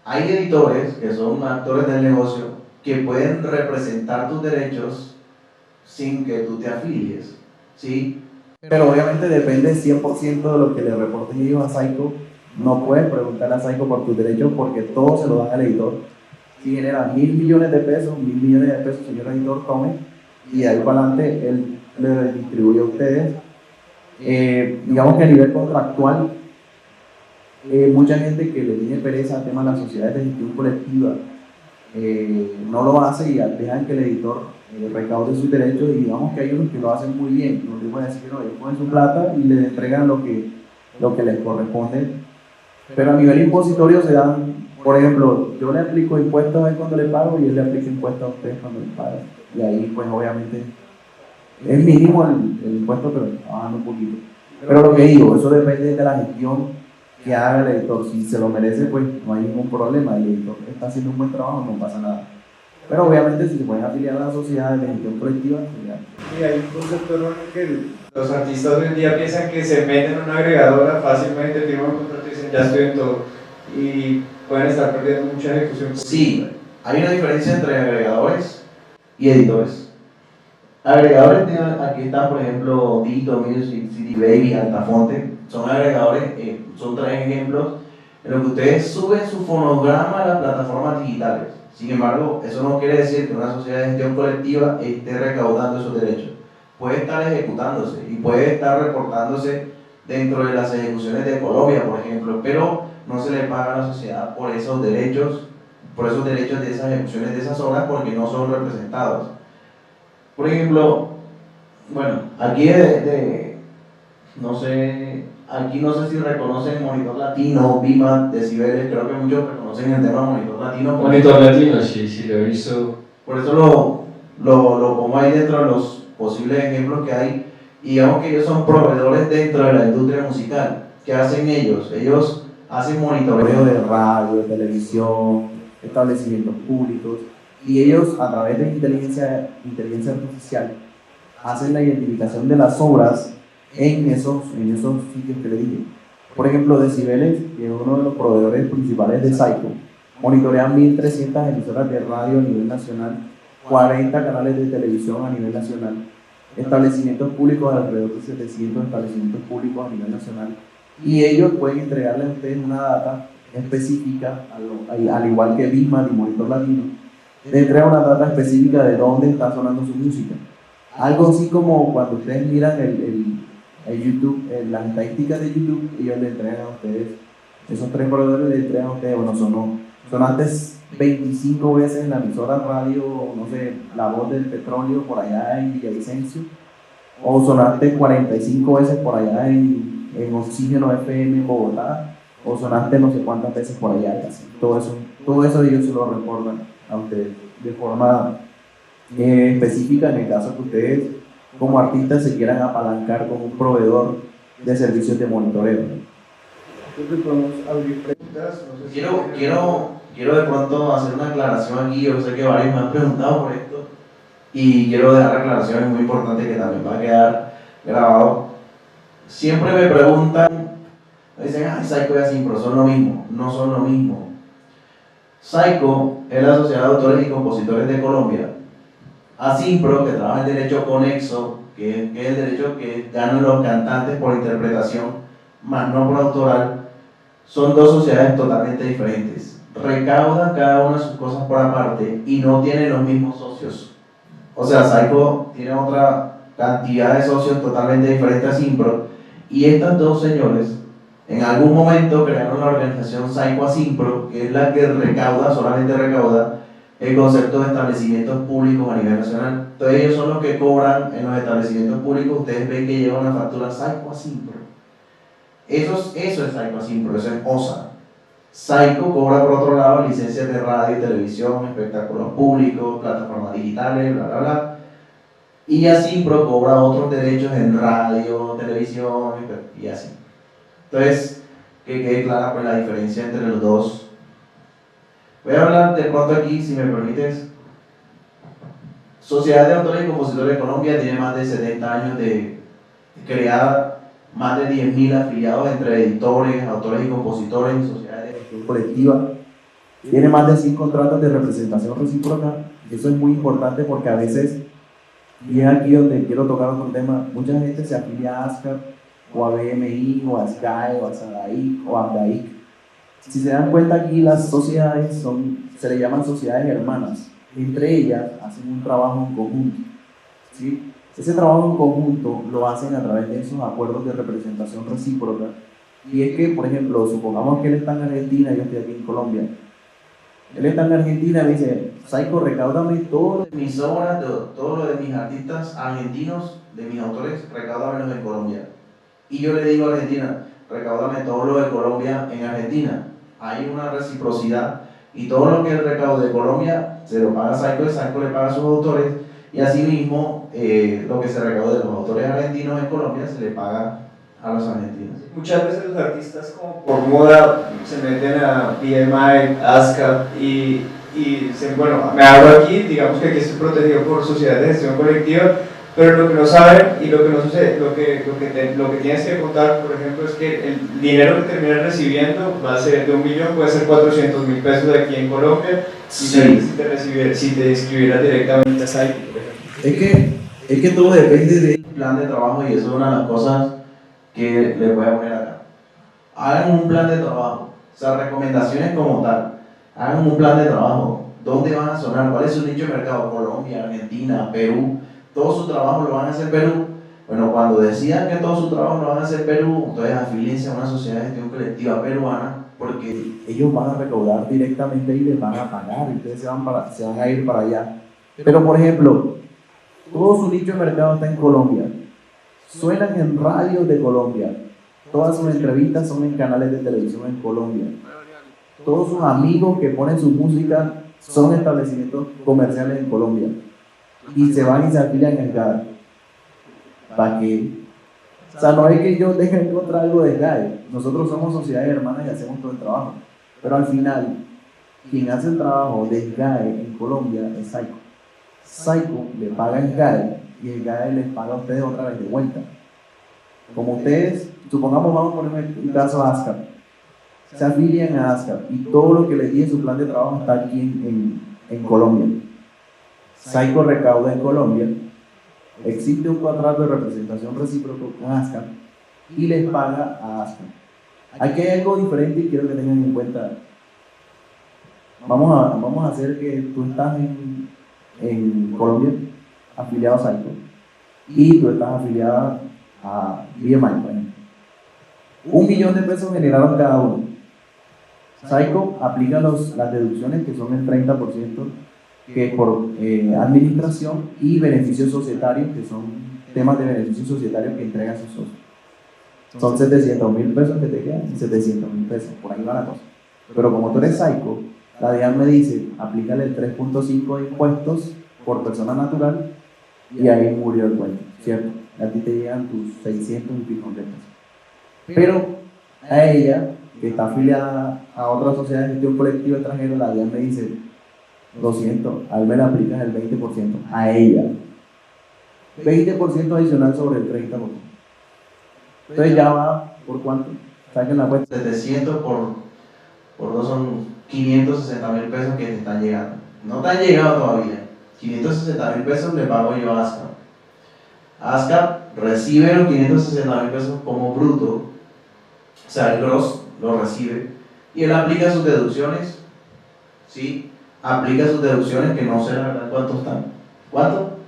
Hay editores que son actores del negocio que pueden representar tus derechos sin que tú te afilies, ¿sí? Pero obviamente depende 100% de lo que le reporten ellos a Saiko. No puedes preguntarle a Saiko por tus derechos porque todo se lo dan al editor. Si genera 1.000 millones de pesos, señor editor, tome, y de ahí para adelante él le distribuye a ustedes. Digamos que a nivel contractual, mucha gente que le tiene pereza al tema de las sociedades de gestión colectiva, no lo hace y dejan que el editor recaude sus derechos, y digamos que hay unos que lo hacen muy bien, donde pueden decir que no, ellos ponen su plata y les entregan lo que les corresponde, pero a nivel impositorio se dan, por ejemplo, yo le aplico impuestos a él cuando le pago y él le aplica impuestos a ustedes cuando le pagan, y ahí pues obviamente es mínimo el impuesto, pero está bajando un poquito. Pero lo que digo, eso depende de la gestión que haga el editor. Si se lo merece, pues no hay ningún problema. El editor está haciendo un buen trabajo, no pasa nada. Pero obviamente si se pueden afiliar a la sociedad de gestión colectiva, pues ya. Y hay un concepto erróneo que los artistas hoy en día piensan que se meten en una agregadora fácilmente, firman un contrato y dicen ya estoy en todo. Y pueden estar perdiendo mucha ejecución. Sí, hay una diferencia entre agregadores y editores. Agregadores, aquí está por ejemplo Dito Music, CD Baby, Altafonte, son agregadores, son 3 ejemplos en los que ustedes suben su fonograma a las plataformas digitales. Sin embargo, eso no quiere decir que una sociedad de gestión colectiva esté recaudando esos derechos. Puede estar ejecutándose y puede estar reportándose dentro de las ejecuciones de Colombia, por ejemplo, pero no se le paga a la sociedad por esos derechos de esas ejecuciones de esas obras porque no son representados. Por ejemplo, bueno, aquí no sé si reconocen Monitor Latino, BIMAT, Decibeles, creo que muchos reconocen el tema Monitor Latino. Monitor Latino, sí, lo he visto. Por eso lo pongo ahí dentro de los posibles ejemplos que hay. Y digamos que ellos son proveedores dentro de la industria musical. ¿Qué hacen ellos? Ellos hacen monitoreo De radio, de televisión, establecimientos públicos, y ellos a través de inteligencia artificial hacen la identificación de las obras en esos sitios que le dije. Por ejemplo, Decibeles, que es uno de los proveedores principales de Psycho, monitorean 1.300 emisoras de radio a nivel nacional, 40 canales de televisión a nivel nacional, establecimientos públicos, alrededor de 700 establecimientos públicos a nivel nacional, y ellos pueden entregarle a ustedes una data específica, al igual que BIMAT y Monitor Latino, le entrega una data específica de dónde está sonando su música. Algo así como cuando ustedes miran el YouTube, las estadísticas de YouTube, ellos le entregan a ustedes, esos 3 proveedores le entregan a ustedes, bueno, sonaste 25 veces en la emisora radio, no sé, La Voz del Petróleo por allá en Villavicencio, o sonaste 45 veces por allá en Oxígeno FM en Bogotá, o sonaste no sé cuántas veces por allá, y así. Todo eso ellos se lo reportan a ustedes de forma específica en el caso que ustedes como artistas se quieran apalancar con un proveedor de servicios de monitoreo. Entonces podemos abrir preguntas. No sé si quiero de pronto hacer una aclaración aquí. Yo sé que varios me han preguntado por esto y quiero dejar aclaraciones muy importantes que también va a quedar grabado. Siempre me preguntan, me dicen, Psycho y Asimpro son lo mismo. No son lo mismo. Psycho es la Sociedad de Autores y Compositores de Colombia. Asimpro, que trabaja en derecho conexo, que es el derecho que ganan los cantantes por interpretación, más no por autoral, son 2 sociedades totalmente diferentes. Recaudan cada una de sus cosas por aparte y no tienen los mismos socios. O sea, Psycho tiene otra cantidad de socios totalmente diferentes a Asimpro, y estas 2 señores en algún momento crearon la organización Psycho Asimpro, que es la que solamente recauda el concepto de establecimientos públicos a nivel nacional. Entonces ellos son los que cobran en los establecimientos públicos. Ustedes ven que lleva una factura Psycho Asimpro. Eso es Psycho Asimpro, eso es OSA. Psycho cobra por otro lado licencias de radio y televisión, espectáculos públicos, plataformas digitales, bla bla bla. Y Asimpro cobra otros derechos en radio, televisión y así. Entonces, que quede clara pues la diferencia entre los 2. Voy a hablar de pronto aquí, si me permites. Sociedad de Autores y Compositores de Colombia tiene más de 70 años de creada, más de 10.000 afiliados entre editores, autores y compositores y sociedades de gestión colectiva. Tiene más de 100 contratos de representación recíproca. Eso es muy importante porque a veces, y es aquí donde quiero tocar otro tema, mucha gente se afilia a ASCAP o a BMI o a SCAE o a SADAIC o a ABDAIC. Si se dan cuenta, aquí las sociedades se le llaman sociedades hermanas. Entre ellas hacen un trabajo en conjunto, ¿sí? Ese trabajo en conjunto lo hacen a través de esos acuerdos de representación recíproca. Y es que, por ejemplo, supongamos que él está en Argentina y yo estoy aquí en Colombia. Él está en Argentina y me dice, Psycho, recáudame todo. De mis obras, todo lo de mis artistas argentinos, de mis autores, recáudamelos en Colombia. Y yo le digo a Argentina, recáudame todo lo de Colombia en Argentina. Hay una reciprocidad y todo lo que él recaude de Colombia se lo paga Psycho y Psycho le paga a sus autores. Y asimismo, lo que se recaude de los autores argentinos en Colombia se le paga a los argentinos. Muchas veces los artistas como por moda se meten a BMI, ASCAP y bueno, me hablo aquí, digamos que aquí estoy protegido por sociedades de gestión colectiva, pero lo que no saben y lo que no sucede, lo que tienes que contar, por ejemplo, es que el dinero que terminas recibiendo va a ser de 1 millón, puede ser 400.000 pesos de aquí en Colombia, Sí. si te inscribieras directamente a Psycho, por ejemplo. Es que todo depende del plan de trabajo y eso es una de las cosas que les voy a poner acá. Hagan un plan de trabajo, o sea, recomendaciones como tal. Hagan un plan de trabajo. ¿Dónde van a sonar? ¿Cuál es su nicho de mercado? Colombia, Argentina, Perú. Todo su trabajo lo van a hacer Perú. Bueno, cuando decidan que todo su trabajo lo van a hacer Perú, entonces afíliense a una sociedad de gestión colectiva peruana, porque Ellos van a recaudar directamente y les van a pagar, y ustedes se van a ir para allá. Pero, por ejemplo, todo su nicho de mercado está en Colombia. Suenan en radios de Colombia. Todas sus entrevistas son en canales de televisión en Colombia. Todos sus amigos que ponen su música son establecimientos comerciales en Colombia. Y se van y se afilian en GAE. ¿Para qué? O sea, no es que yo deje de encontrar algo de GAE. Nosotros somos sociedades hermanas y hacemos todo el trabajo. Pero al final, quien hace el trabajo de GAE en Colombia es Psycho. Psycho le paga el GAE y el GAE les paga a ustedes otra vez de vuelta. Como ustedes, supongamos, vamos a poner un caso a ASCAP. Se afilian a ASCAP y todo lo que les di en su plan de trabajo está aquí en Colombia. Psycho recauda en Colombia, existe un contrato de representación recíproca con ASCAP y les paga a ASCAP. Aquí hay algo diferente y quiero que tengan en cuenta. Vamos a hacer que tú estás en Colombia, afiliado a Psycho, y tú estás afiliada a BMI, por ejemplo. 1 millón de pesos generaron cada uno. Psycho aplica las deducciones que son el 30%, que por administración y beneficios societarios, que son temas de beneficios societarios que entrega a sus socios. Son 700.000 pesos que te quedan y 700.000 pesos, por ahí va la cosa. Pero como tú eres Psycho, la DIAN me dice, aplícale el 3.5 de impuestos por persona natural y ahí murió el cuento, ¿cierto? A ti te llegan tus 600 y pico de pesos. Pero a ella, que está afiliada a otra sociedad de gestión colectiva extranjera, la DIAN me dice 200, a él me le aplicas el 20%, a ella. 20% adicional sobre el 30%. Entonces ya va, ¿por cuánto? Saquen la cuenta. 700 por 2 son 560.000 pesos que te están llegando. No te han llegado todavía. 560.000 pesos le pago yo a ASCAP. ASCAP recibe los 560.000 pesos como bruto, o sea, el gross lo recibe y él aplica sus deducciones, ¿sí? Aplica sus deducciones que no sé la verdad cuánto están. ¿Cuánto?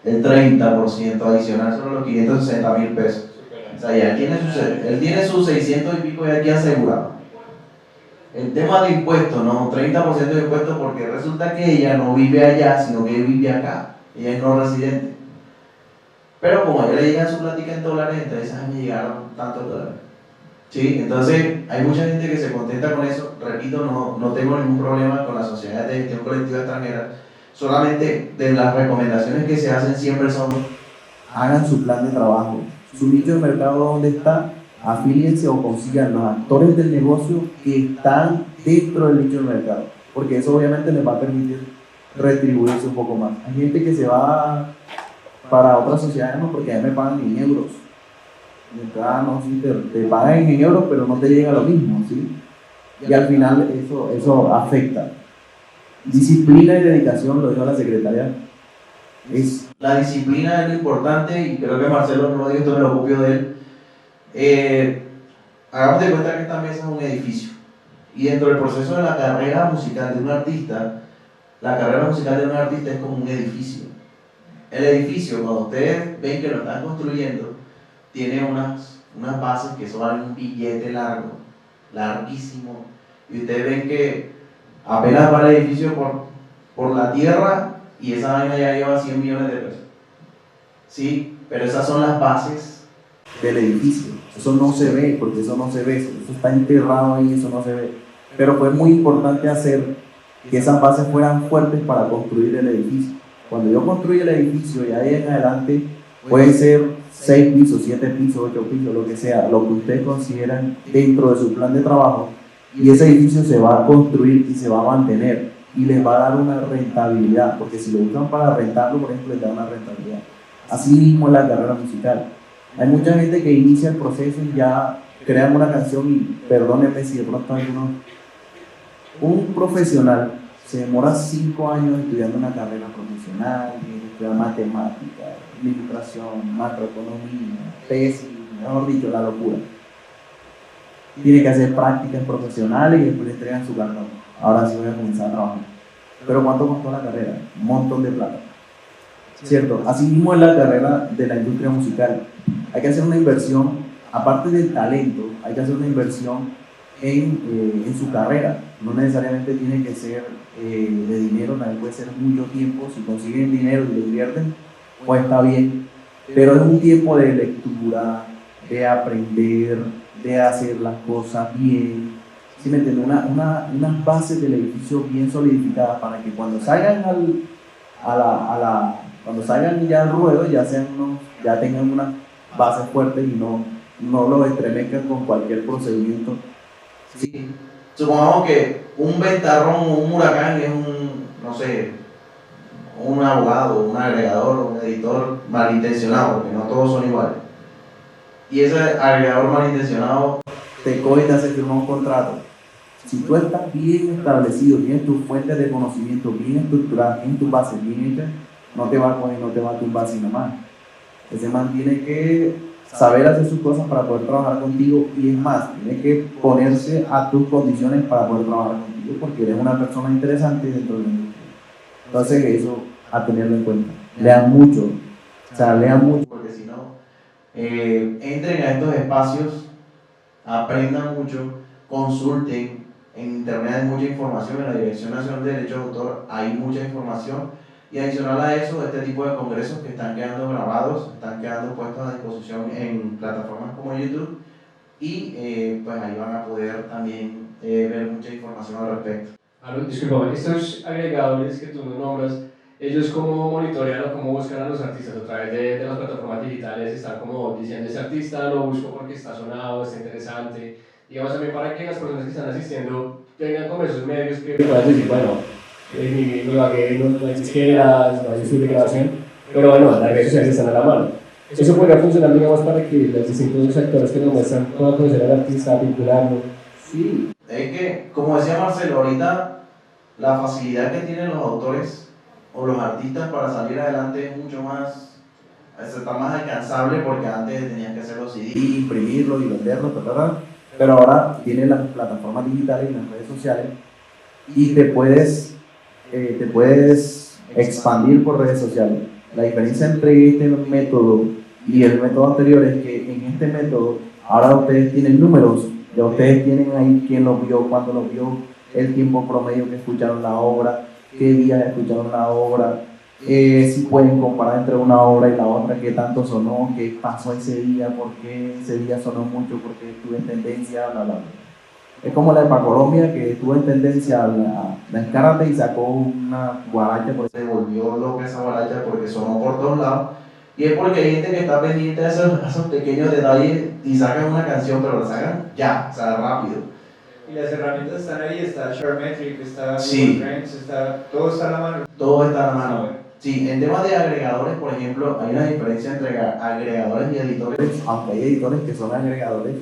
El 30% adicional sobre los 560.000 pesos. O sea, ya él tiene sus 600 y pico ya aquí asegurado. El tema de impuestos, no, 30% de impuestos porque resulta que ella no vive allá, sino que vive acá. Ella es no residente. Pero como a ella le llegan su plática en dólares, entonces a mí me llegaron tantos dólares. ¿Sí? Entonces hay mucha gente que se contenta con eso. Repito, no tengo ningún problema con las sociedades de gestión colectiva extranjera. Solamente de las recomendaciones que se hacen siempre son: hagan su plan de trabajo, su nicho de mercado donde está, afíliense o consigan los actores del negocio que están dentro del nicho de mercado, porque eso obviamente les va a permitir retribuirse un poco más. Hay gente que se va para otras sociedades, no, porque a mí me pagan en euros. No, sí, te pagan en euros, pero no te llega lo mismo, ¿sí? Y al final eso afecta. Disciplina y dedicación, lo dijo la secretaria. La disciplina es lo importante y creo que Marcelo no lo dijo, esto me lo copio de él. Hagamos de cuenta que esta mesa es un edificio y dentro del proceso de la carrera musical de un artista, la carrera musical de un artista es como un edificio. El edificio, cuando ustedes ven que lo están construyendo, tiene unas bases que son un billete largo, larguísimo, y ustedes ven que Apenas va el edificio por la tierra y esa vaina ya lleva 100 millones de pesos. Sí, pero esas son las bases del edificio. Eso no se ve, porque eso no se ve, eso está enterrado ahí, eso no se ve. Pero fue muy importante hacer que esas bases fueran fuertes para construir el edificio. Cuando yo construyo el edificio y ahí en adelante pueden ser 6 pisos, 7 pisos, 8 pisos, lo que sea, lo que ustedes consideran dentro de su plan de trabajo, y ese edificio se va a construir y se va a mantener y les va a dar una rentabilidad, porque si lo usan para rentarlo, por ejemplo, les da una rentabilidad. Así mismo en la carrera musical. Hay mucha gente que inicia el proceso y ya crean una canción y perdónenme si de pronto algunos. Un profesional se demora 5 años estudiando una carrera profesional, estudia matemática, administración, macroeconomía, tesis, mejor dicho, la locura. Tiene que hacer prácticas profesionales y después le entregan su cartón. Ahora sí voy a comenzar a trabajar. Pero ¿cuánto costó la carrera? Un montón de plata. ¿Cierto? Así mismo es la carrera de la industria musical. Hay que hacer una inversión, aparte del talento, hay que hacer una inversión en su carrera. No necesariamente tiene que ser de dinero, también puede ser mucho tiempo. Si consiguen dinero y lo invierten, pues está bien. Pero es un tiempo de lectura, de aprender, de hacer las cosas bien. ¿Sí me entienden? Unas bases del edificio bien solidificadas para que cuando salgan cuando salgan ya al ruedo ya tengan unas bases fuertes y no los estremezcan con cualquier procedimiento. Sí. Supongamos que un ventarrón o un huracán es un abogado, un agregador, un editor malintencionado, porque no todos son iguales. Y ese agregador malintencionado te coge y te hace firmar un contrato. Si tú estás bien establecido, tienes tus fuentes de conocimiento bien estructuradas, tienes tus bases bien hechas, no te va a coger, no te va a tumbar así nomás. Ese man tiene que saber hacer sus cosas para poder trabajar contigo, y es más, tiene que ponerse a tus condiciones para poder trabajar contigo, porque eres una persona interesante dentro de la industria. Entonces eso, a tenerlo en cuenta. Lean mucho, porque si no, entren a estos espacios, aprendan mucho, consulten. En internet hay mucha información, en la Dirección Nacional de Derechos de Autor hay mucha información, y adicional a eso, este tipo de congresos que están quedando grabados, están quedando puestos a disposición en plataformas como YouTube, y pues ahí van a poder también ver mucha información al respecto. Aaron, discúlpame, estos agregadores que tú nos nombras, ellos cómo monitorean o cómo buscan a los artistas a través de las plataformas digitales, están como diciendo ese artista lo busco porque está sonado, está interesante, digamos también para que las personas que están asistiendo tengan como esos medios que puedan decir, bueno, mi bagué no hay disqueras, no hay estudio de grabación, pero bueno, las redes sociales están a la mano. Eso podría funcionar, digamos, para que los distintos actores que nos muestran puedan conocer al artista, vincularlo. Sí, es que, como decía Marcelo, ahorita la facilidad que tienen los autores o los artistas para salir adelante es mucho más, está más alcanzable, porque antes tenías que hacer los CD, imprimirlo y venderlo, pero ahora tienen las plataformas digitales y las redes sociales, y te puedes expandir por redes sociales. La diferencia entre este método y el método anterior es que en este método ahora ustedes tienen números, ya ustedes tienen ahí quién lo vio, cuándo lo vio, el tiempo promedio que escucharon la obra, qué días escucharon la obra, si pueden comparar entre una obra y la otra, qué tanto sonó, qué pasó ese día, por qué ese día sonó mucho, por qué estuvo en tendencia, bla, bla, bla. Es como la de Colombia, que estuvo en tendencia la Escárate y sacó una guaracha, se volvió loca esa guaracha porque sonó por todos lados. Y es porque hay gente que está pendiente de esos pequeños detalles y sacan una canción, pero la sacan ya, o sea, rápido. Y las herramientas están ahí, está ShareMetric, está Sí. Google Trends, todo está a la mano. Todo está a la mano. Sí, en temas de agregadores, por ejemplo, hay una diferencia entre agregadores y editores. Aunque hay editores que son agregadores,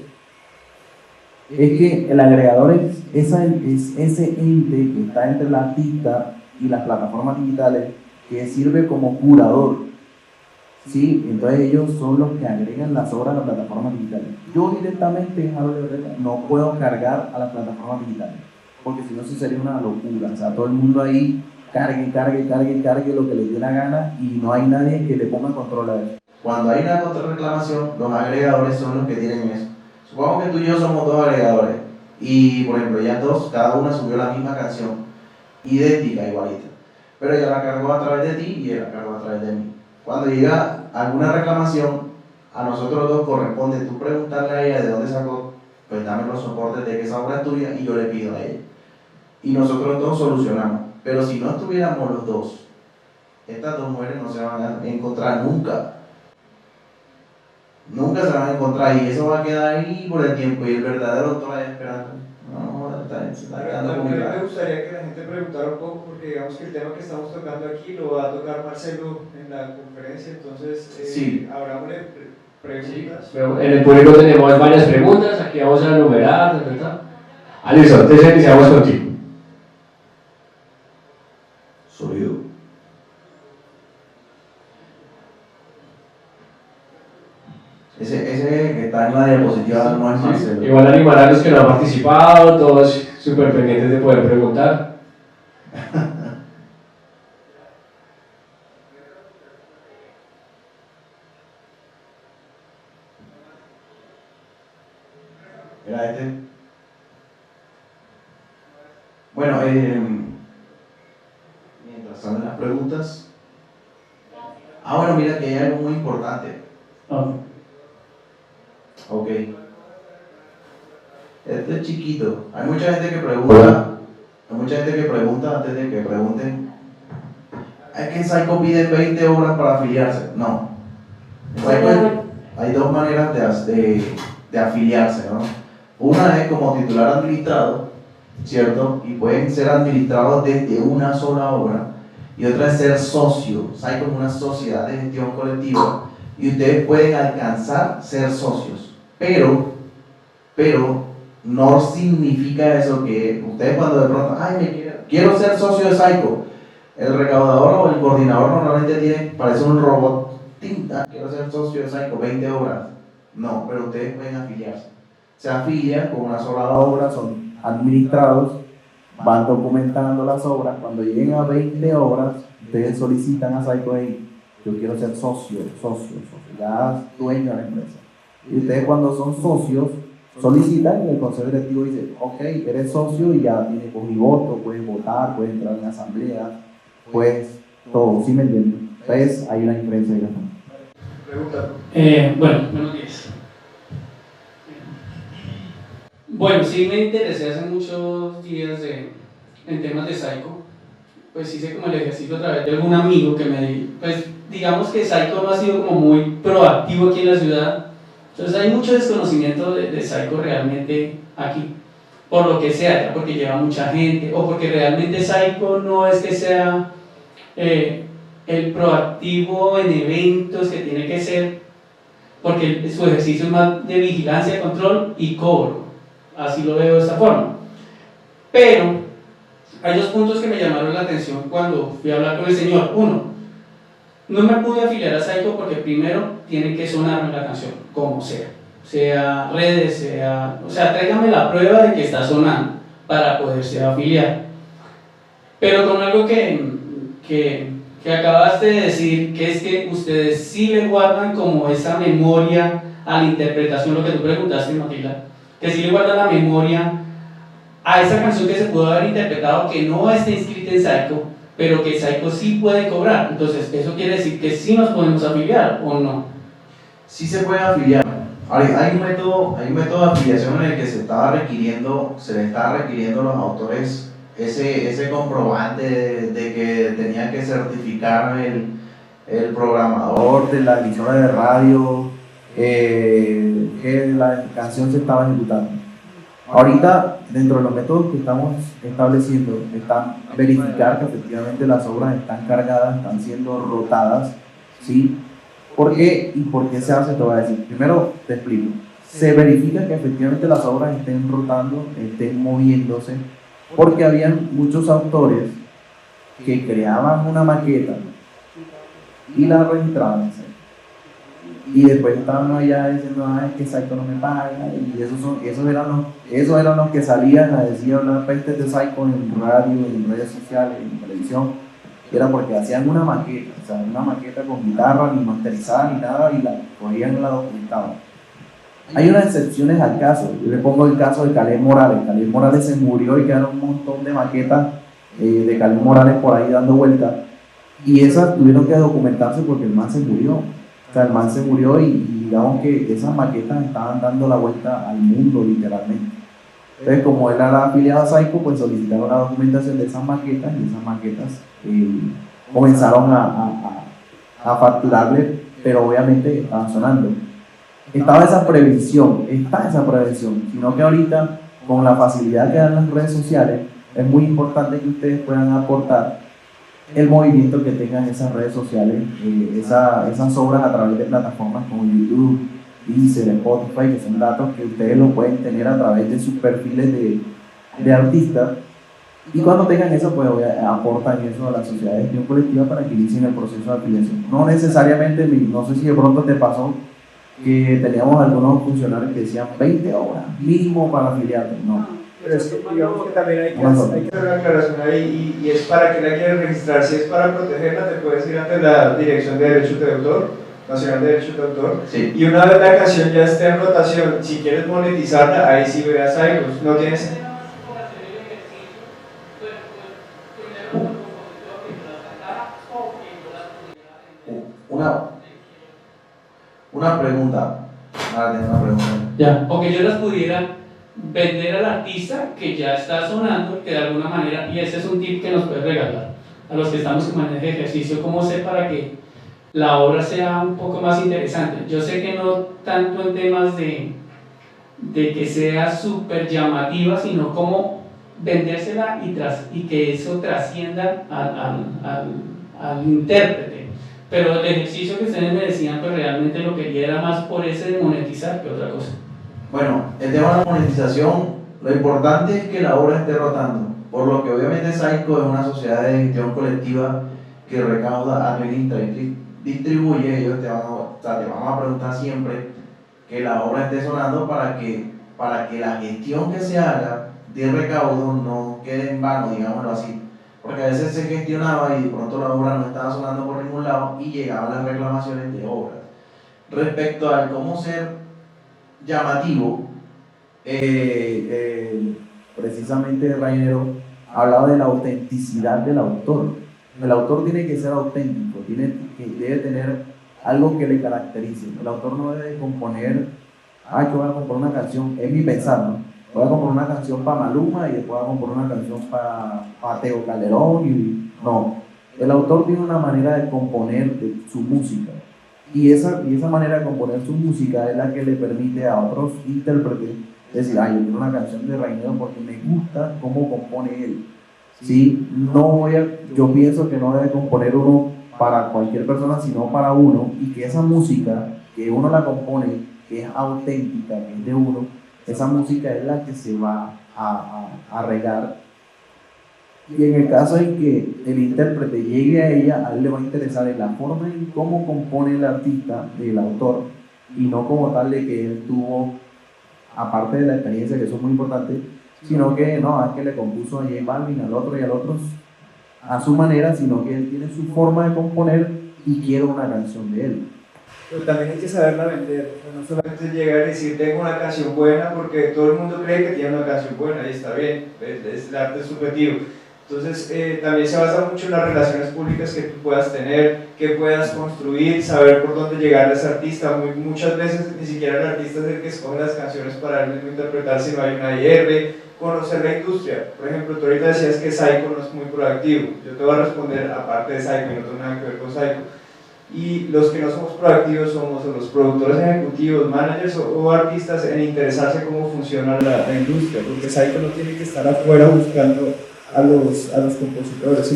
es que el agregador es ese ente que está entre el artista y las plataformas digitales, que sirve como curador. ¿Sí? Entonces ellos son los que agregan las obras a las plataformas digitales. Yo directamente, Harold Herrera, no puedo cargar a las plataformas digitales, porque si no eso sería una locura. O sea, todo el mundo ahí cargue lo que les dé la gana, y no hay nadie que le ponga control a eso. Cuando hay una contrarreclamación, los agregadores son los que tienen eso. Supongamos que tú y yo somos dos agregadores, y por ejemplo, ya dos, cada una subió la misma canción. idéntica, igualita. Pero ella la cargó a través de ti y ella la cargó a través de mí. Cuando llega alguna reclamación, a nosotros dos corresponde tú preguntarle a ella de dónde sacó, pues dame los soportes de que esa obra es tuya y yo le pido a ella. Y nosotros dos solucionamos. Pero si no estuviéramos los dos, estas dos mujeres no se van a encontrar nunca. Nunca se van a encontrar y eso va a quedar ahí por el tiempo y el verdadero autor ahí esperando. No, se está quedando muy También claro. me gustaría que la gente preguntara un poco, porque digamos que el tema que estamos tocando aquí lo va a tocar Marcelo en la conferencia, entonces Sí. abrámosle preguntas. Pero en el público tenemos varias preguntas, aquí vamos a enumerar, ¿verdad? Alison, entonces iniciamos contigo. Sólido. Ese que está en la diapositiva no es Marcelo. Igual animar a los que no han participado, todos súper pendientes de poder preguntar. Era este. Bueno, mientras salen las preguntas. Bueno, mira que hay algo muy importante. Ok. Este es chiquito. Hay mucha gente que pregunta. Hay mucha gente que pregunta antes de que pregunten. ¿Es que en Psycho piden 20 horas para afiliarse? No. En Psycho hay dos maneras de afiliarse, ¿no? Una es como titular administrado, ¿cierto? Y pueden ser administrados desde una sola obra. Y otra es ser socio. Psycho es una sociedad de gestión colectiva. Y ustedes pueden alcanzar ser socios. Pero no significa eso que ustedes cuando de pronto, quiero ser socio de Psycho, el recaudador o el coordinador normalmente tiene, parece un robot, quiero ser socio de Psycho, 20 horas. No, pero ustedes pueden afiliarse. Se afilian con una sola obra, son administrados, van documentando las obras. Cuando lleguen a 20 horas, ustedes solicitan a Psycho, yo quiero ser socio, ya dueño de la empresa. Y ustedes cuando son socios, solicitan y el consejo directivo dice, ok, eres socio y ya tienes voz y voto, puedes votar, puedes entrar en asamblea, pues todo, ¿sí me entienden? Entonces hay una diferencia de Pregunta. Buenos días. Bueno, sí me interesé hace muchos días en temas de Psycho. Pues hice como el ejercicio a través de algún amigo que pues digamos que Psycho no ha sido como muy proactivo aquí en la ciudad. Entonces hay mucho desconocimiento de Psycho realmente aquí, por lo que sea, ya porque lleva mucha gente o porque realmente Psycho no es que sea el proactivo en eventos que tiene que ser, porque su ejercicio es más de vigilancia, control y cobro, así lo veo de esta forma. Pero hay dos puntos que me llamaron la atención cuando fui a hablar con el señor. Uno, no me pude afiliar a Psycho porque primero tiene que sonarme la canción, como sea redes, o sea, tráigame la prueba de que está sonando para poderse afiliar. Pero con algo que acabaste de decir, que es que ustedes sí le guardan como esa memoria a la interpretación, lo que tú preguntaste, Matilda, que sí le guardan la memoria a esa canción que se pudo haber interpretado que no está inscrita en Psycho, pero que Psycho sí puede cobrar. Entonces, ¿eso quiere decir que sí nos podemos afiliar o no? Sí se puede afiliar. Hay un método de afiliación en el que se le estaba requiriendo a los autores ese comprobante de que tenían que certificar el programador de la emisora de radio que la canción se estaba ejecutando. Ahorita, dentro de los métodos que estamos estableciendo, está verificar que efectivamente las obras están cargadas, están siendo rotadas, ¿sí? ¿Por qué y por qué se hace? Te voy a decir. Primero, te explico. Se verifica que efectivamente las obras estén rotando, estén moviéndose, porque habían muchos autores que creaban una maqueta y la registraban. Y después estaban allá diciendo, es que Psycho no me paga, y esos eran los que salían a decir las pestes de Psycho en radio, en redes sociales, en televisión. Y era porque hacían una maqueta, o sea, una maqueta con guitarra, ni masterizada ni nada, y la cogían y la documentaban. Hay unas excepciones al caso. Yo le pongo el caso de Caleb Morales. Caleb Morales se murió y quedaron un montón de maquetas de Carlos Morales por ahí dando vueltas, y esas tuvieron que documentarse porque el man se murió. O sea, el man se murió y digamos que esas maquetas estaban dando la vuelta al mundo literalmente. Entonces, como él era afiliado a Saico, pues solicitaron la documentación de esas maquetas y esas maquetas comenzaron a facturarle, pero obviamente estaban sonando. Está esa prevención, sino que ahorita, con la facilidad que dan las redes sociales, es muy importante que ustedes puedan aportar el movimiento que tengan esas redes sociales, esas obras a través de plataformas como YouTube, Deezer, Spotify, que son datos que ustedes lo pueden tener a través de sus perfiles de artistas, y cuando tengan eso, pues aportan eso a la sociedad de gestión colectiva para que inicien el proceso de afiliación. No necesariamente, no sé si de pronto te pasó que teníamos algunos funcionarios que decían 20 horas mínimo para afiliarte, no. Pero es que digamos que también hay que hacer una aclaración ahí, y es para que la quieres registrar. Si es para protegerla, te puedes ir ante la Dirección de Derechos de Autor, Nacional de Derechos de Autor, Sí. y una vez la canción ya esté en rotación, si quieres monetizarla, ahí sí veas algo, no tienes... Una pregunta. Una pregunta. Ya, o que yo las pudiera vender al artista que ya está sonando, que de alguna manera, y ese es un tip que nos puedes regalar a los que estamos en este ejercicio, cómo hacer para que la obra sea un poco más interesante. Yo sé que no tanto en temas de que sea súper llamativa, sino cómo vendérsela y que eso trascienda al intérprete. Pero el ejercicio que ustedes me decían, pues realmente lo quería era más por ese de monetizar que otra cosa. Bueno, el tema de la monetización, lo importante es que la obra esté rotando, por lo que obviamente Saico es una sociedad de gestión colectiva que recauda, administra y distribuye. Ellos te van a preguntar siempre que la obra esté sonando para que la gestión que se haga de recaudo no quede en vano, digámoslo así. Porque a veces se gestionaba y de pronto la obra no estaba sonando por ningún lado y llegaban las reclamaciones de obras. Respecto al cómo ser llamativo, precisamente Rainero hablaba de la autenticidad del autor. El autor tiene que ser auténtico, debe tener algo que le caracterice. El autor no debe componer, que voy a componer una canción, es mi pensar, ¿no? Voy a componer una canción para Maluma y después voy a componer una canción para Tego Calderón. No, el autor tiene una manera de componer su música, y esa manera de componer su música es la que le permite a otros intérpretes decir, yo quiero una canción de Rainero porque me gusta cómo compone él. ¿Sí? Yo pienso que no debe componer uno para cualquier persona, sino para uno, y que esa música que uno la compone, que es auténtica, que es de uno, esa música es la que se va a regar. Y en el caso en que el intérprete llegue a ella, a él le va a interesar en la forma en cómo compone el artista, el autor, y no como tal de que él tuvo, aparte de la experiencia, que eso es muy importante, sino que es que le compuso a J Balvin, al otro y al otro a su manera, sino que él tiene su forma de componer y quiere una canción de él. Pero también hay que saberla vender, no solamente llegar y decir tengo una canción buena, porque todo el mundo cree que tiene una canción buena y está bien, el arte es subjetivo. Entonces también se basa mucho en las relaciones públicas que tú puedas tener, que puedas construir, saber por dónde llegar a ese artista. Muchas veces ni siquiera el artista es el que escoge las canciones para él mismo interpretar, sino hay una IR, conocer la industria. Por ejemplo, tú ahorita decías que Saico no es muy proactivo. Yo te voy a responder aparte de Saico, no tengo nada que ver con Saico. Y los que no somos proactivos somos los productores ejecutivos, managers o artistas en interesarse cómo funciona la industria, porque Saico no tiene que estar afuera buscando a los compositores,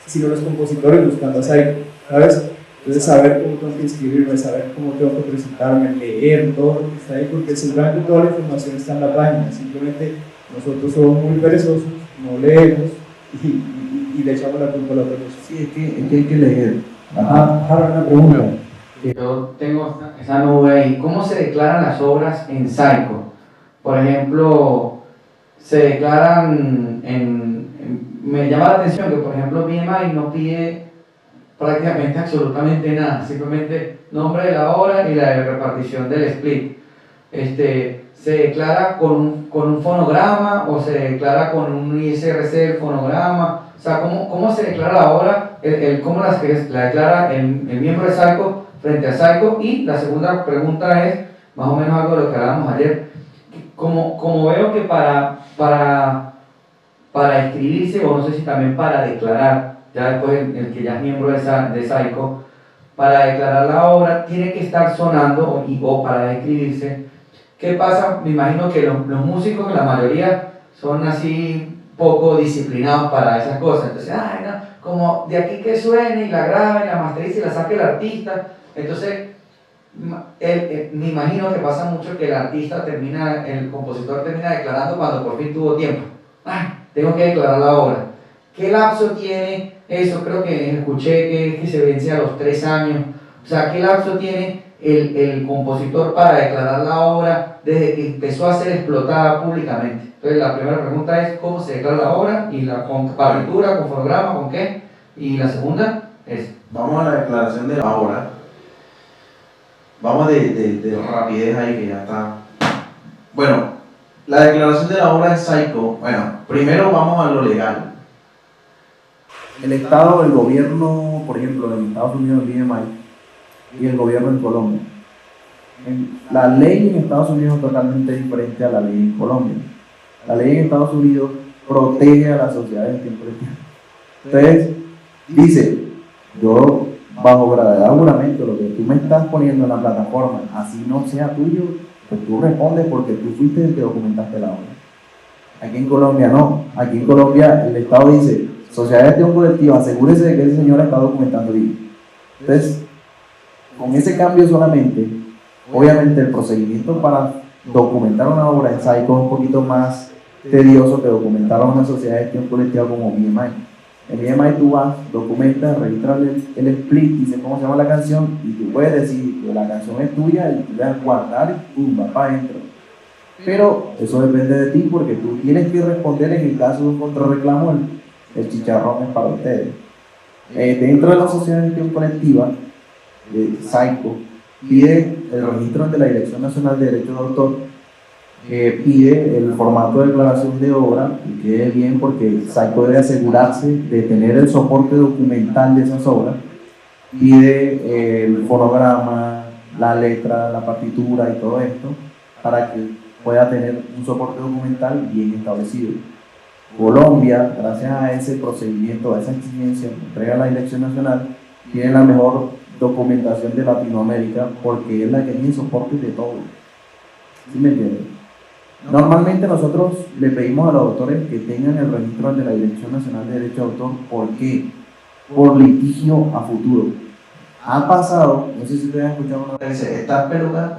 sino los compositores buscando a Saico, ¿sabes? Entonces saber cómo tengo que inscribirme, saber cómo tengo que presentarme, leer todo lo que está ahí, porque seguramente toda la información está en la página, simplemente nosotros somos muy perezosos, no leemos y le echamos la culpa a la otra cosa. Sí, es que hay que leer. Una pregunta. Yo tengo esa nube ahí. ¿Cómo se declaran las obras en Saico? Por ejemplo, se declaran me llama la atención que, por ejemplo, BMI no pide prácticamente absolutamente nada, simplemente nombre de la obra y la repartición del split. ¿Se declara con un fonograma o se declara con un ISRC del fonograma? O sea, ¿cómo se declara la obra? ¿Cómo la declara el miembro de SAICO frente a SAICO? Y la segunda pregunta es, más o menos algo de lo que hablábamos ayer. Como veo que para inscribirse, o no sé si también para declarar, ya después el que ya es miembro de SAICO, para declarar la obra tiene que estar sonando o para inscribirse. ¿Qué pasa? Me imagino que los músicos, la mayoría, son así poco disciplinados para esas cosas. Entonces, ay, no, como de aquí que suene y la grabe, la masterice y la saque el artista. Entonces, me imagino que pasa mucho que el compositor termina declarando cuando por fin tuvo tiempo. Ay, tengo que declarar la obra. ¿Qué lapso tiene eso? Creo que escuché que se vence a los 3 años. O sea, ¿qué lapso tiene el compositor para declarar la obra desde que empezó a ser explotada públicamente? Entonces, la primera pregunta es ¿cómo se declara la obra? Y con partitura, con fonograma, ¿con qué? Y la segunda es... Vamos a la declaración de la obra. Vamos de rapidez ahí que ya está. Bueno, la declaración de la obra de SAICO. Bueno, primero vamos a lo legal. El Estado, el gobierno, por ejemplo, en Estados Unidos, el BMI, y el gobierno en Colombia. La ley en Estados Unidos es totalmente diferente a la ley en Colombia. La ley en Estados Unidos protege a la sociedad en tiempo de tiempo. Entonces, dice, yo bajo gravedad juramento, lo que tú me estás poniendo en la plataforma, así no sea tuyo, pues tú respondes porque tú fuiste el que documentaste la obra. Aquí en Colombia no. Aquí en Colombia el Estado dice, sociedad de gestión colectiva, asegúrese de que ese señor está documentando bien. Entonces, con ese cambio solamente, obviamente el procedimiento para documentar una obra en SAICO es un poquito más tedioso que documentar a una sociedad de gestión colectiva como BMI. En BMI tú vas, documentas, registras el split, dices cómo se llama la canción y tú puedes decir que la canción es tuya y tú le das guardar y pum, va para adentro. Pero eso depende de ti porque tú tienes que responder en el caso de un contrarreclamo, el chicharrón es para ustedes. Dentro de la sociedad de gestión colectiva, SAICO pide el registro ante la Dirección Nacional de Derechos de Autor, pide el formato de declaración de obra y quede bien porque SAICO debe asegurarse de tener el soporte documental de esas obras, pide el fonograma, la letra, la partitura y todo esto para que pueda tener un soporte documental bien establecido. Colombia, gracias a ese procedimiento, a esa exigencia que entrega la Dirección Nacional, tiene la mejor documentación de Latinoamérica porque es la que tiene soporte de todo. ¿Sí me entienden? Normalmente nosotros le pedimos a los autores que tengan el registro de la Dirección Nacional de Derechos de Autor. ¿Por qué? Por litigio a futuro. Ha pasado, no sé si ustedes han escuchado una vez, Dice, estas pelucas,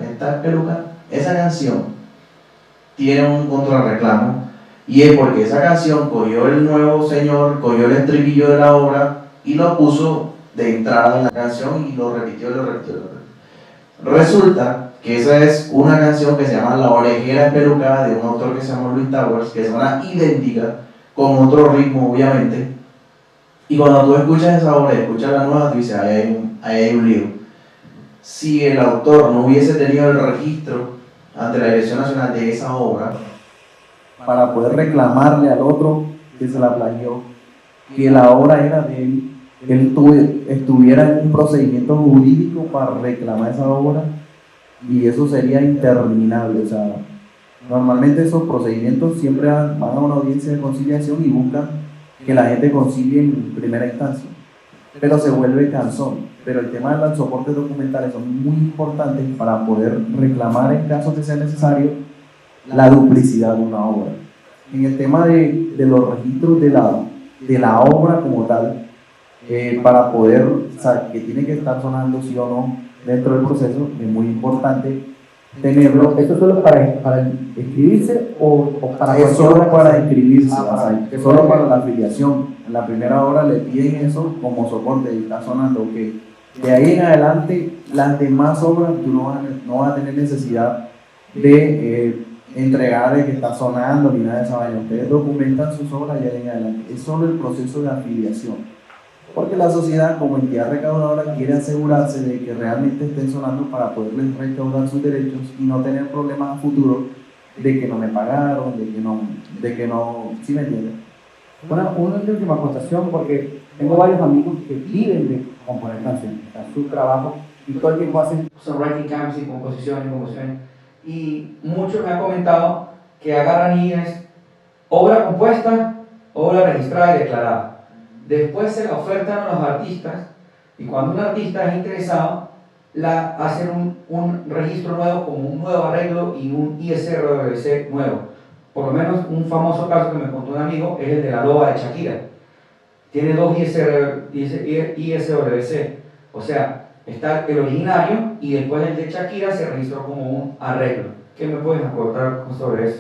esa canción tiene un contrarreclamo y es porque esa canción cogió el nuevo señor, cogió el estribillo de la obra y lo puso de entrada en la canción y lo repitió. Resulta que esa es una canción que se llama La Orejera Espelucada de un autor que se llama Luis Towers, que suena idéntica, con otro ritmo obviamente, y cuando tú escuchas esa obra y escuchas la nueva, tú dices, ahí hay un lío. Si el autor no hubiese tenido el registro ante la Dirección Nacional de esa obra, para poder reclamarle al otro que se la plagió, que la obra era de él, estuviera en un procedimiento jurídico para reclamar esa obra, y eso sería interminable. O sea, normalmente esos procedimientos siempre van a una audiencia de conciliación y buscan que la gente concilie en primera instancia, pero se vuelve cansón. Pero el tema de los soportes documentales son muy importantes para poder reclamar en caso que sea necesario la duplicidad de una obra. En el tema de los registros de la obra como tal, para poder, o sea, que tiene que estar sonando sí o no dentro del proceso, es muy importante tenerlo. ¿Esto solo para inscribirse o para es solo para inscribirse, que es solo para la afiliación. En la primera hora le piden eso como soporte y está sonando, ok. De ahí en adelante, las demás obras tú no vas a tener necesidad de entregar de que está sonando ni nada de esa vaina. Ustedes documentan sus obras y de ahí en adelante. Es solo el proceso de afiliación. Porque la sociedad como entidad recaudadora quiere asegurarse de que realmente estén sonando para poderles recaudar sus derechos y no tener problemas a futuro de que no me pagaron, de que no, ¿sí me entiendes? Una última acotación, porque tengo varios amigos que viven de componer canciones, o sea, su trabajo, y todo el tiempo hacen songwriting camps y composiciones, y muchos me han comentado que agarran y es obra compuesta, obra registrada y declarada. Después se la ofertan a los artistas, y cuando un artista es interesado, hacen un registro nuevo como un nuevo arreglo y un ISRC nuevo. Por lo menos un famoso caso que me contó un amigo es el de La Loba de Shakira. Tiene dos ISWC, o sea, está el originario y después el de Shakira se registró como un arreglo. ¿Qué me puedes aportar sobre eso?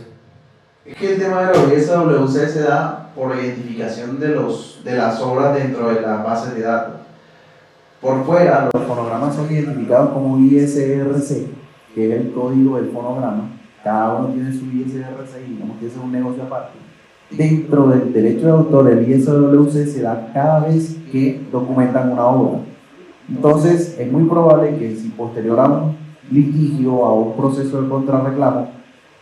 Es que el tema de la ISWC se da por la identificación de las obras dentro de las bases de datos. Por fuera, los fonogramas son identificados como ISRC, que es el código del fonograma. Cada uno tiene su ISRC y digamos que ese es un negocio aparte. Dentro del derecho de autor, el ISWC se da cada vez que documentan una obra. Entonces, es muy probable que si posterior a un litigio, a un proceso de contrarreclamo,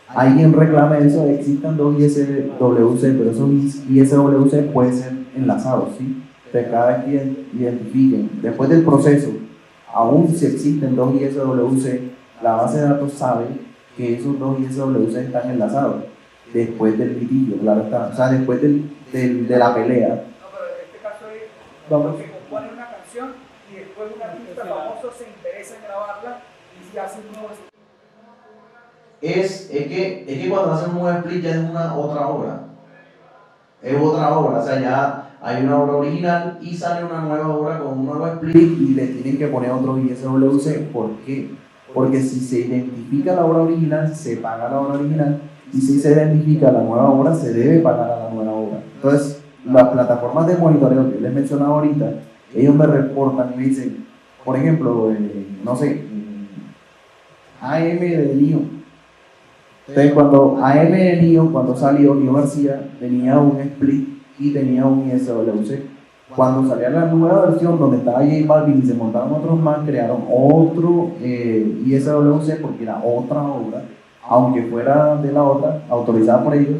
alguien reclame eso, existan dos ISWC, pero esos ISWC pueden ser enlazados, ¿sí? Entonces, cada vez que identifiquen, después del proceso, aún si existen dos ISWC, la base de datos sabe que esos dos ISWC están enlazados después del litigio, claro está, o sea, después de la pelea. No, pero en este caso es donde se compone una canción y después un artista famoso se interesa en grabarla y se hace un nuevo split. Es que cuando hacen un nuevo split ya es otra obra. Es otra obra, o sea, ya hay una obra original y sale una nueva obra con un nuevo split y le tienen que poner otro ISWC. ¿Por qué? Porque si se identifica la obra original, se paga la obra original, y si se identifica la nueva obra, se debe pagar a la nueva obra. Entonces, las plataformas de monitoreo que les mencionaba ahorita, ellos me reportan y me dicen, por ejemplo, no sé, AM de Lío. Entonces, cuando AM de Lío, cuando salió Lío García, tenía un split y tenía un ISWC. Cuando salió la nueva versión donde estaba J Balvin y se montaron otros más, crearon otro ISWC porque era otra obra, aunque fuera de la otra, autorizada por ellos,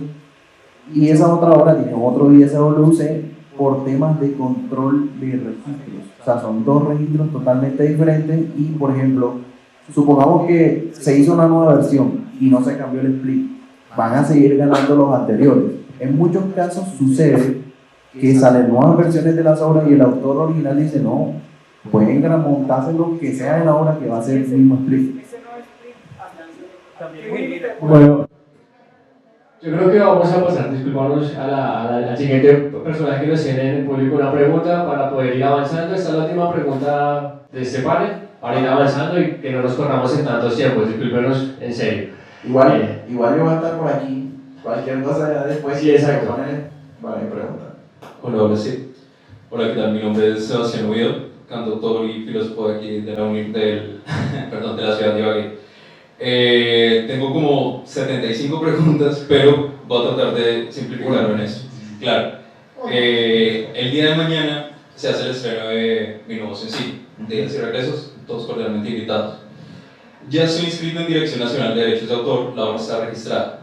y esa otra obra tiene otro ISWC por temas de control de registros. O sea, son dos registros totalmente diferentes y, por ejemplo, supongamos que se hizo una nueva versión y no se cambió el split, van a seguir ganando los anteriores. En muchos casos sucede que salen nuevas versiones de las obras y el autor original dice no, pueden montarse lo que sea en la obra que va a ser el mismo split. Bueno, yo creo que vamos a pasar, disculparnos al siguiente personaje que nos tiene en el público una pregunta para poder ir avanzando. Esta es la última pregunta de este panel, para ir avanzando y que no nos corramos en tantos tiempos, discúlpenos en serio. Igual yo voy a estar por aquí, cualquier cosa ya después. Sí, exacto. Vale, pregunta. Hola, ahora sí. Hola, ¿qué tal? Mi nombre es Sebastián Oviedo, cantautor y filósofo de aquí de la ciudad de Ibagué. Tengo como 75 preguntas, pero voy a tratar de simplificarlo en eso. Claro, el día de mañana se hace el estreno de mi nuevo sencillo, Días y Regresos, todos cordialmente invitados. Ya estoy inscrito en Dirección Nacional de Derechos de Autor, la obra está registrada.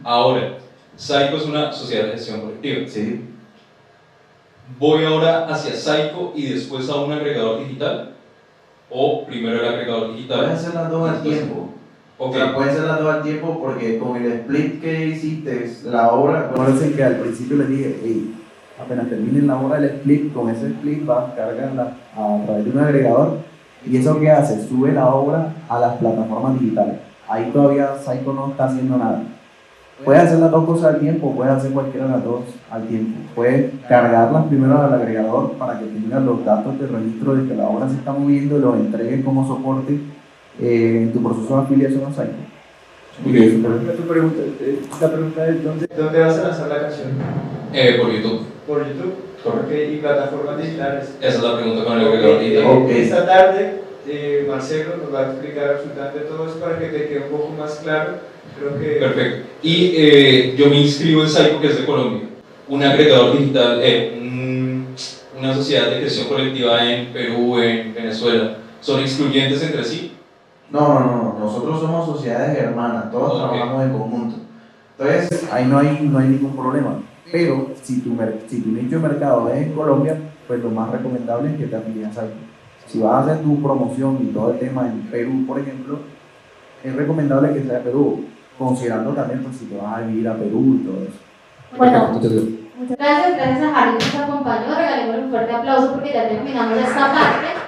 Ahora, Psycho es una sociedad de gestión colectiva. Sí. ¿Voy ahora hacia Psycho y después a un agregador digital? ¿O primero el agregador digital? Pueden ser las dos al tiempo. Okay. O sea, pueden ser las dos al tiempo porque con el split que hiciste, la obra... Acuérdense que al principio les dije, hey, apenas terminen la obra del split, con ese split vas a cargarla a través de un agregador y eso que hace, sube la obra a las plataformas digitales. Ahí todavía Psycho no está haciendo nada. Puedes hacer las dos cosas al tiempo, puedes hacer cualquiera de las dos al tiempo. Puedes cargarlas primero al agregador para que tengas los datos de registro de que la obra se está moviendo y los entregues como soporte en tu proceso de afiliación a Psycho. Muy bien. La pregunta es, ¿dónde vas a lanzar la canción? Por YouTube. ¿Por YouTube? Correcto. ¿Y plataformas digitales? Esa es la pregunta con el agregador digital. Esta tarde Marcelo nos va a explicar absolutamente todo eso para que te quede un poco más claro. Creo que... Perfecto. Y yo me inscribo en Psycho, que es de Colombia. Un agregador digital, un una sociedad de gestión colectiva en Perú, en Venezuela, son excluyentes entre sí? No, nosotros somos sociedades hermanas, todos trabajamos en conjunto. Entonces, Ahí no hay ningún problema. Pero si tu nicho de mercado es en Colombia, pues lo más recomendable es que te afilies a Saico. Si vas a hacer tu promoción y todo el tema en Perú, por ejemplo, es recomendable que sea de Perú, considerando también pues, si te vas a vivir a Perú y todo eso. Bueno, Muchas gracias. muchas gracias a Harry que nos acompañó. Regalémosle un fuerte aplauso porque ya terminamos esta parte.